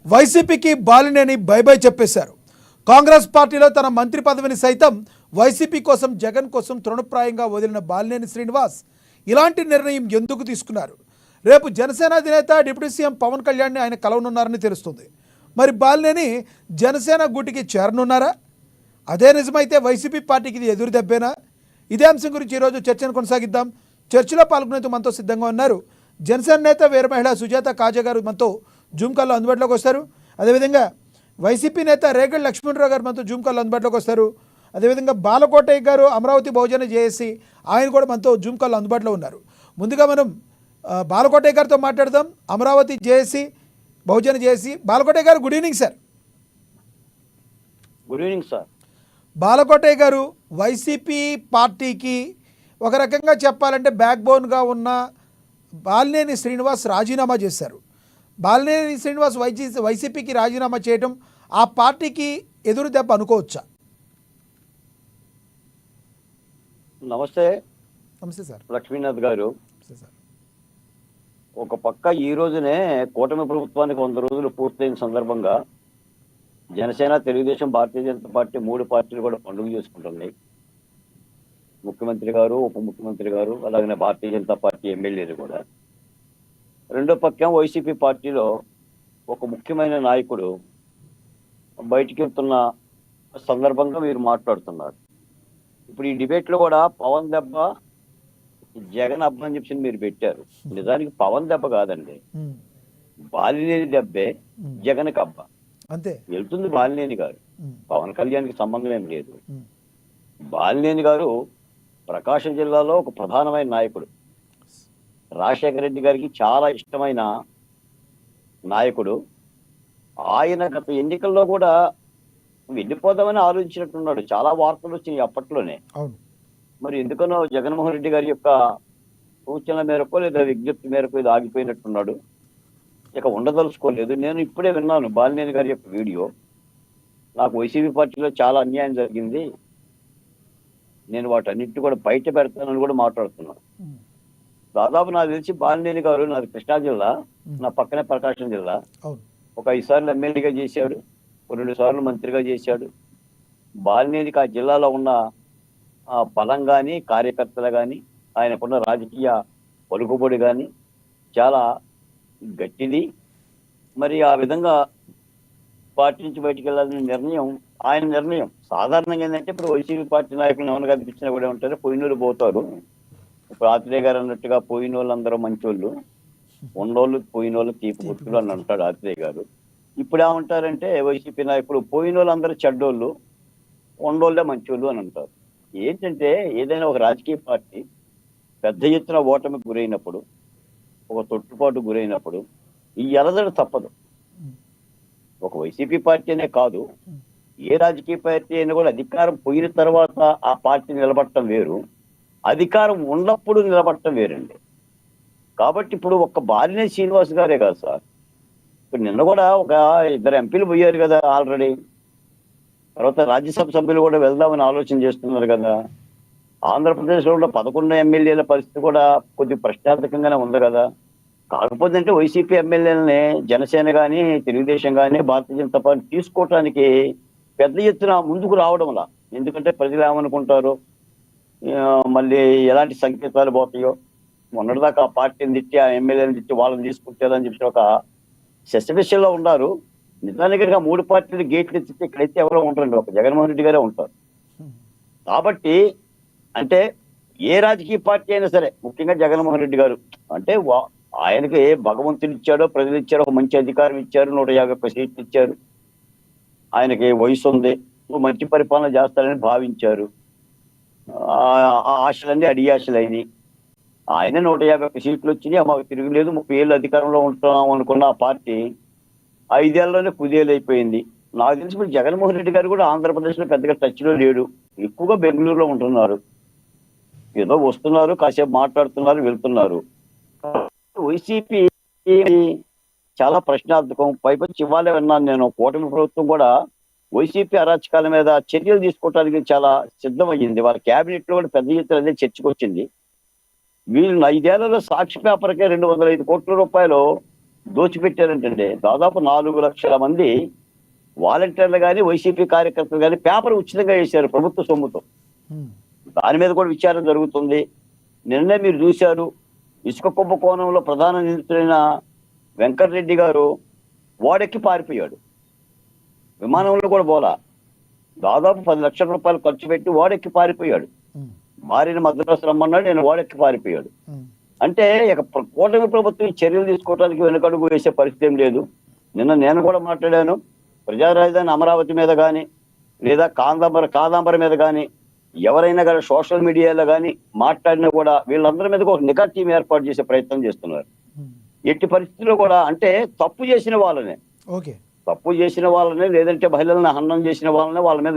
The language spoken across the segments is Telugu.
వైసీపీకి బాలినేని బై బై చెప్పేశారు. కాంగ్రెస్ పార్టీలో తన మంత్రి పదవిని సైతం వైసీపీ కోసం, జగన్ కోసం తృణప్రాయంగా వదిలిన బాలినేని శ్రీనివాస్ ఇలాంటి నిర్ణయం ఎందుకు తీసుకున్నారు? రేపు జనసేన అధినేత డిప్యూటీ సీఎం పవన్ కళ్యాణ్ని ఆయన కలవనున్నారని తెలుస్తుంది. మరి బాలినేని జనసేన గూటికి చేరనున్నారా? అదే నిజమైతే వైసీపీ పార్టీకి ఇది ఎదురు దెబ్బేనా? ఇదే అంశం గురించి ఈరోజు చర్చను కొనసాగిద్దాం. చర్చలో పాల్గొనేందుకు మనతో సిద్ధంగా ఉన్నారు జనసేన నేత వీర మహిళ సుజాత కాజా గారు మనతో జూమ్ కాల్లో అందుబాటులోకి వస్తారు. అదేవిధంగా వైసీపీ నేత రేగడి లక్ష్మణరావు గారు మనతో జూమ్ కాల్లో అందుబాటులోకి వస్తారు. అదేవిధంగా బాలకోటయ్య గారు అమరావతి బహుజన జేఏసీ ఆయన కూడా మనతో జూమ్ కాల్లో అందుబాటులో ఉన్నారు. ముందుగా మనం బాలకోటయ్య గారితో మాట్లాడదాం. అమరావతి జేఏసీ బహుజన జేఏసీ బాలకోటయ్య గారు, good evening sir. Good evening sir. Balakotaiah గారు, వైసీపీ పార్టీకి ఒక రకంగా చెప్పాలంటే బ్యాక్ బోన్గా ఉన్న బాలినేని శ్రీనివాస్ రాజీనామా చేశారు. బాలినేని శ్రీనివాస్ వైసీపీకి రాజీనామా చేయడం ఆ పార్టీకి ఎదురు దెబ్బ అనుకోవచ్చా? నమస్తే. నమస్తే సార్. లక్ష్మీనాథ్ గారు, నమస్తే సార్. ఒక పక్క ఈ రోజునే కూటమి ప్రభుత్వానికి 100 రోజులు పూర్తయిన సందర్భంగా జనసేన, తెలుగుదేశం, భారతీయ జనతా పార్టీ 3 పార్టీలు కూడా పండుగ చేసుకుంటున్నాయి. ముఖ్యమంత్రి గారు, ఉప ముఖ్యమంత్రి గారు, అలాగే భారతీయ జనతా పార్టీ ఎమ్మెల్యేలు కూడా. రెండో పక్కం వైసీపీ పార్టీలో ఒక ముఖ్యమైన నాయకుడు బయటికి వెళ్తున్న సందర్భంగా మీరు మాట్లాడుతున్నారు. ఇప్పుడు ఈ డిబేట్లో కూడా పవన్ దెబ్బ, జగన్ అబ్బ అని చెప్పి మీరు పెట్టారు. నిజానికి పవన్ దెబ్బ కాదండి, బాలినేని దెబ్బే జగన్కి అబ్బ. అంతే వెళ్తుంది బాలినేని గారు, పవన్ కళ్యాణ్కి సంబంధం ఏం లేదు. బాలినేని గారు ప్రకాశం జిల్లాలో ఒక ప్రధానమైన నాయకుడు, రాజశేఖర రెడ్డి గారికి చాలా ఇష్టమైన నాయకుడు. ఆయన గత ఎన్నికల్లో కూడా వెళ్ళిపోదామని ఆలోచించినట్టున్నాడు. చాలా వార్తలు వచ్చినాయి అప్పట్లోనే. మరి ఎందుకనో జగన్మోహన్ రెడ్డి గారి యొక్క సూచనల మేరకు లేదా విజ్ఞప్తి మేరకు ఇది ఆగిపోయినట్టున్నాడు. ఇక ఉండదలుచుకోలేదు. నేను ఇప్పుడే విన్నాను బాలినేని గారి యొక్క వీడియో. నాకు వైసీపీ పార్టీలో చాలా అన్యాయం జరిగింది, నేను వాటన్నిటిని కూడా బయట పెడతానని కూడా మాట్లాడుతున్నాను. దాదాపు నాకు తెలిసి బాలినేని గారు, నాది కృష్ణా జిల్లా, నా పక్కనే ప్రకాశం జిల్లా. ఒక 5 సార్లు ఎమ్మెల్యేగా చేశాడు, 2 సార్లు మంత్రిగా చేశాడు. బాలినేనికి ఆ జిల్లాలో ఉన్న బలం కానీ, కార్యకర్తలు కానీ, ఆయనకున్న రాజకీయ పలుకుబడి కానీ చాలా గట్టిది. మరి ఆ విధంగా పార్టీ నుంచి బయటికి వెళ్ళాలని నిర్ణయం ఆయన నిర్ణయం. సాధారణంగా ఏంటంటే ఇప్పుడు వైసీపీ పార్టీ నాయకులు ఎవరు కనిపించినా కూడా ఉంటారు, పోయినోళ్ళు పోతారు. ఇప్పుడు ఆత్రేయ గారు అన్నట్టుగా పోయిన వాళ్ళు అందరూ మంచోళ్ళు, ఉన్నోళ్ళు పోయినోళ్ళు తీపి గుర్తులు అని అంటాడు ఆత్రేయ గారు. ఇప్పుడు ఏమంటారంటే వైసీపీ నాయకులు పోయిన వాళ్ళు అందరూ చెడ్డోళ్ళు, ఉన్నోళ్ళే మంచోళ్ళు అని అంటారు. ఏంటంటే ఏదైనా ఒక రాజకీయ పార్టీ పెద్ద ఎత్తున ఓటమికి గురైనప్పుడు, ఒక తొట్టుపాటు గురైనప్పుడు ఈ ఎలదడ తప్పదు. ఒక వైసీపీ పార్టీ అనే కాదు, ఏ రాజకీయ పార్టీ అయినా కూడా అధికారం పోయిన తర్వాత ఆ పార్టీ నిలబడటం వేరు, అధికారం ఉన్నప్పుడు నిలబడటం వేరండి. కాబట్టి ఇప్పుడు ఒక్క బాలినేని శ్రీనివాస్ గారే కాదు సార్, ఇప్పుడు నిన్న కూడా ఒక 2 ఎంపీలు పోయారు కదా ఆల్రెడీ. తర్వాత రాజ్యసభ సభ్యులు కూడా వెళ్దామని ఆలోచన చేస్తున్నారు కదా. ఆంధ్రప్రదేశ్లో ఉన్న 11 ఎమ్మెల్యేల పరిస్థితి కూడా కొద్దిగా ప్రశ్నార్థకంగానే ఉంది కదా. కాకపోతే అంటే వైసీపీ ఎమ్మెల్యేలని జనసేన కానీ, తెలుగుదేశం కానీ, భారతీయ జనతా పార్టీ తీసుకోవటానికి పెద్ద ఎత్తున ముందుకు రావడంలా. ఎందుకంటే ప్రజలు ఏమనుకుంటారు, మళ్ళీ ఎలాంటి సంకేతాలు పోతాయో. మొన్నటిదాకా ఆ పార్టీని తిట్టి, ఆ ఎమ్మెల్యేని తిట్టి వాళ్ళని తీసుకుంటారని చెప్పి ఒక సస్పెషన్లో ఉన్నారు. నిజానికి 3 పార్టీలు గేట్లు ఎత్తితే ఇక్కడైతే ఎవరో ఉంటారండి, ఒక జగన్మోహన్ రెడ్డి గారే ఉంటారు. కాబట్టి అంటే ఏ రాజకీయ పార్టీ అయినా సరే, ముఖ్యంగా జగన్మోహన్ రెడ్డి గారు అంటే ఆయనకి భగవంతుడు ఇచ్చాడో, ప్రజలు ఇచ్చారో, ఒక మంచి అధికారం ఇచ్చారు, 151 సీట్లు ఇచ్చారు. ఆయనకి వయసు ఉంది, మంచి పరిపాలన చేస్తారని భావించారు. ఆశలన్నీ అడియాశలు అయినాయి. ఆయన 151 సీట్లు వచ్చినాయి, మాకు తిరుగులేదు, 30 ఏళ్ళు అధికారంలో ఉంటున్నాం అనుకున్న ఆ పార్టీ 5 ఏళ్లలోనే కుదేలైపోయింది. నాకు తెలిసి ఇప్పుడు జగన్మోహన్ రెడ్డి గారు కూడా ఆంధ్రప్రదేశ్లో పెద్దగా టచ్లో లేడు, ఎక్కువగా బెంగళూరులో ఉంటున్నారు. ఏదో వస్తున్నారు, కాసేపు మాట్లాడుతున్నారు, వెళ్తున్నారు. వైసీపీ చాలా ప్రశ్నార్థకం. పైపచ్చి ఇవ్వాలే విన్నాను నేను, కూటమి ప్రభుత్వం కూడా వైసీపీ అరాచకాల మీద చర్యలు తీసుకోవడానికి చాలా సిద్ధమయ్యింది. వాళ్ళ క్యాబినెట్ లో కూడా పెద్ద ఎత్తున అదే చర్చకు వచ్చింది. వీళ్ళు 5 ఏళ్లలో సాక్షి పేపర్కే 205 కోట్ల రూపాయలు దోచిపెట్టారంటే దాదాపు 4 లక్షల మంది వాలంటీర్లు కానీ వైసీపీ కార్యకర్తలు కానీ పేపర్ ఉచితంగా వేశారు ప్రభుత్వ సొమ్ముతో. ఉమ్, దాని మీద కూడా విచారణ జరుగుతుంది. నిన్నే మీరు చూశారు, ఇసుక కుంభకోణంలో ప్రధాన నిందితుడైన వెంకటరెడ్డి గారు ఓడెక్కి పారిపోయాడు. విమానంలో కూడా పోలా, దాదాపు 10 లక్షల రూపాయలు ఖర్చు పెట్టి ఓడెక్కి పారిపోయాడు. ఉమ్, భార్యను మద్రాసు రమ్మన్నాడు, నేను ఓడెక్కి పారిపోయాడు. ఉమ్, అంటే ఇక కూటమి ప్రభుత్వం ఈ చర్యలు తీసుకోవడానికి వెనుకడుగు వేసే పరిస్థితి ఏం లేదు. నిన్న నేను కూడా మాట్లాడాను, ప్రజా రాజధాని అమరావతి మీద కానీ లేదా కాదాంబర మీద కానీ ఎవరైనా కానీ సోషల్ మీడియాలో కానీ మాట్లాడినా కూడా వీళ్ళందరి మీద ఒక నిఘా టీం ఏర్పాటు చేసే ప్రయత్నం చేస్తున్నారు. ఉమ్. ఎట్టి పరిస్థితుల్లో కూడా అంటే తప్పు చేసిన వాళ్ళనే లేదంటే మహిళలను హననం చేసిన వాళ్ళని, వాళ్ళ మీద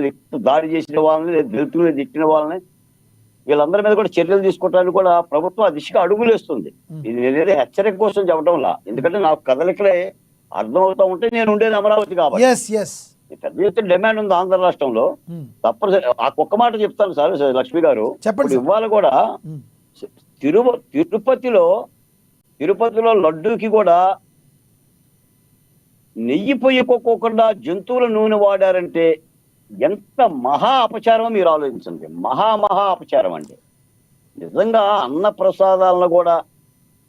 దాడి చేసిన వాళ్ళని, లేదా దళితులను తిట్టిన వాళ్ళని, వీళ్ళందరి మీద కూడా చర్యలు తీసుకోవడానికి కూడా ప్రభుత్వం ఆ దిశగా అడుగులేస్తుంది. ఇది నేనేదో హెచ్చరిక కోసం చెప్పడంలా, ఎందుకంటే నాకు కదలికలే అర్థమవుతా ఉంటే నేను ఉండేది అమరావతి కాబట్టి. పెద్ద ఎత్తున డిమాండ్ ఉంది ఆంధ్ర రాష్ట్రంలో. తప్పనిసరి ఆ ఒక్క మాట చెప్తాను సార్ లక్ష్మి గారు. చెప్పండి. ఇవాళ కూడా తిరుపతిలో లడ్డూకి కూడా నెయ్యి పొయ్యిపోకుండా జంతువుల నూనె వాడారంటే ఎంత మహా అపచారం మీరు ఆలోచించండి. మహా అపచారం అండి. నిజంగా అన్న ప్రసాదాలను కూడా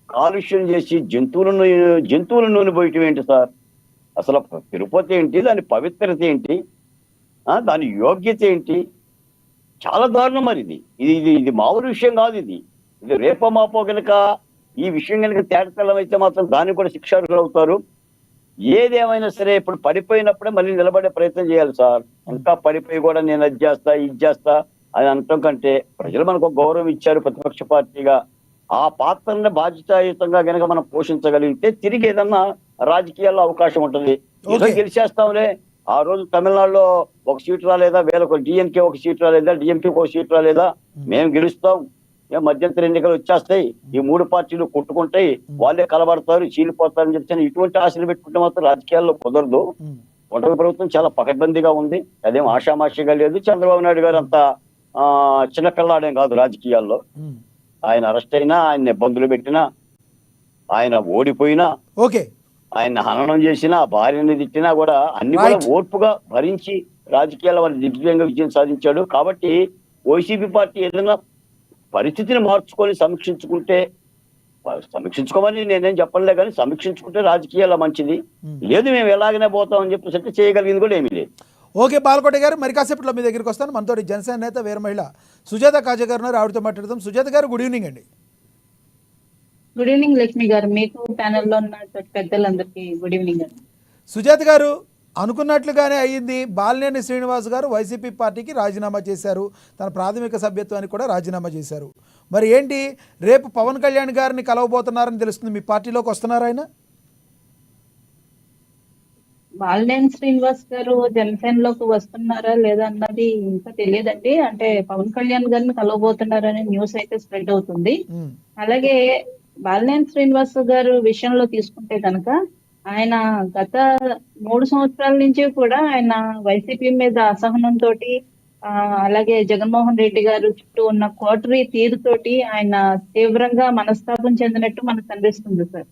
కాలుష్యం చేసి జంతువుల నూనె పోయటం ఏంటి సార్? అసలు తిరుపతి ఏంటి, దాని పవిత్రత ఏంటి, దాని యోగ్యత ఏంటి? చాలా దారుణం. మరి ఇది మామూలు విషయం కాదు. ఇది రేపో మాపో కనుక ఈ విషయం కనుక తేటతెల్లం అయితే మాత్రం దానికి కూడా శిక్షార్హులు అవుతారు. ఏదేమైనా సరే ఇప్పుడు పడిపోయినప్పుడే మళ్ళీ నిలబడే ప్రయత్నం చేయాలి సార్. ఇంకా పడిపోయి కూడా నేను అది చేస్తా ఇది చేస్తా అని అనటం కంటే ప్రజలు మనకు ఒక గౌరవం ఇచ్చారు ప్రతిపక్ష పార్టీగా. ఆ పాత్రని బాధ్యతాయుతంగా గనక మనం పోషించగలిగితే తిరిగి ఏదన్నా రాజకీయాల్లో అవకాశం ఉంటుంది. గెలిచేస్తాంలే, ఆ రోజు తమిళనాడులో ఒక సీటు రాలేదా, వేలకు డిఎంకే ఒక సీటు రాలేదా, డిఎంకే ఒక సీటు రాలేదా, మేము గెలుస్తాం, మధ్యంతర ఎన్నికలు వచ్చేస్తాయి, ఈ 3 పార్టీలు కొట్టుకుంటాయి, వాళ్ళే కలబడతారు, చీలిపోతారని చెప్తే ఇటువంటి ఆశలు పెట్టుకుంటే మాత్రం రాజకీయాల్లో కుదరదు. కూటమి ప్రభుత్వం చాలా పకడ్బందీగా ఉంది, అదేం ఆషామాషిగా లేదు. చంద్రబాబు నాయుడు గారు అంత చిన్నపిల్లాడేం కాదు రాజకీయాల్లో. ఆయన అరెస్ట్ అయినా, ఆయన ఇబ్బందులు పెట్టినా, ఆయన ఓడిపోయినా, ఆయన హననం చేసినా, భార్యని తిట్టినా కూడా అన్ని కూడా ఓర్పుగా భరించి రాజకీయాల వారి దిగ్విజయంగా విజయం సాధించాడు. కాబట్టి వైసీపీ పార్టీ ఏదైనా పరిస్థితిని మార్చుకొని సమీక్షించుకోమని నేనేం చెప్పలే, కానీ సమీక్షించుకుంటే రాజకీయాల మంచిది. లేదు మేము ఎలాగనే పోతామని చెప్పి చేయగలిగింది కూడా ఏమీ లేదు. ఓకే బాలకోట గారు, మరి కాసేపట్లో మీ దగ్గరికి వస్తాను. మనతో జనసేన నేత వీర మహిళ సుజాత కాజా గారు ఉన్నారు, ఆవిడతో మాట్లాడదాం. సుజాత గారు, గుడ్ ఈవినింగ్ అండి. గుడ్ ఈవినింగ్ లక్ష్మి గారు, మీకు ప్యానెల్లో ఉన్న పెద్దలందరికీ గుడ్ ఈవినింగ్ అండి. సుజాత గారు, అనుకున్నట్లుగానే అయ్యింది. బాలినేని శ్రీనివాస్ గారు వైసీపీ పార్టీకి రాజీనామా చేశారు, తన ప్రాథమిక సభ్యత్వానికి కూడా రాజీనామా చేశారు. మరి ఏంటి, రేపు పవన్ కళ్యాణ్ గారిని కలవబోతున్నారని తెలుస్తుంది. మీ పార్టీలోకి వస్తున్నారు ఆయన? బాలినేని శ్రీనివాస్ గారు జనసేనలోకి వస్తున్నారా లేదా అన్నది ఇంకా తెలియదండి. అంటే పవన్ కళ్యాణ్ గారిని కలవబోతున్నారనే న్యూస్ అయితే స్ప్రెడ్ అవుతుంది. అలాగే బాలినేని శ్రీనివాస్ గారు విషయంలో తీసుకుంటే కనుక ఆయన గత 3 సంవత్సరాల నుంచి కూడా ఆయన వైసీపీ మీద అసహనంతో, అలాగే జగన్మోహన్ రెడ్డి గారు చుట్టూ ఉన్న కోటరీ తీరుతోటి ఆయన తీవ్రంగా మనస్తాపం చెందినట్టు మనకు కనిపిస్తుంది సార్.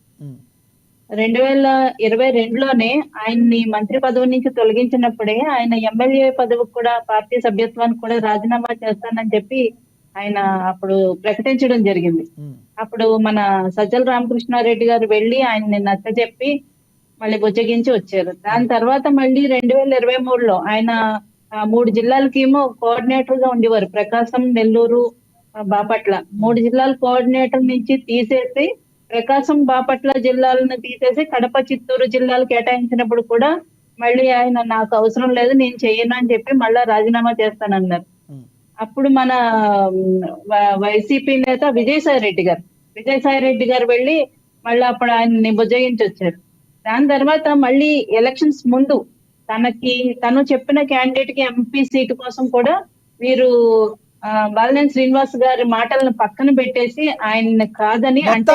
2022లోనే ఆయన్ని మంత్రి పదవి నుంచి తొలగించినప్పుడే ఆయన ఎమ్మెల్యే పదవికి కూడా, పార్టీ సభ్యత్వానికి కూడా రాజీనామా చేస్తానని చెప్పి ఆయన అప్పుడు ప్రకటించడం జరిగింది. అప్పుడు మన సజ్జల రామకృష్ణారెడ్డి గారు వెళ్ళి ఆయన్ని నచ్చజెప్పి మళ్ళీ బుజ్జగించి వచ్చారు. దాని తర్వాత మళ్ళీ 2023లో ఆయన 3 జిల్లాలకేమో కోఆర్డినేటర్ గా ఉండేవారు. ప్రకాశం, నెల్లూరు, బాపట్ల 3 జిల్లాల కోఆర్డినేటర్ నుంచి తీసేసి ప్రకాశం, బాపట్ల జిల్లాలను తీసేసి కడప, చిత్తూరు జిల్లాలు కేటాయించినప్పుడు కూడా మళ్ళీ ఆయన నాకు అవసరం లేదు, నేను చెయ్యను అని చెప్పి మళ్ళా రాజీనామా చేస్తానన్నారు. అప్పుడు మన వైసీపీ నేత విజయసాయి రెడ్డి గారు వెళ్ళి మళ్ళీ అప్పుడు ఆయన్ని బుజ్జగించి వచ్చారు. దాని తర్వాత మళ్ళీ ఎలక్షన్స్ ముందు తను చెప్పిన క్యాండిడేట్ కి ఎంపీ సీటు కోసం కూడా వీరు బాలినేని శ్రీనివాస్ గారి మాటలను పక్కన పెట్టేసి ఆయన కాదని, అంటే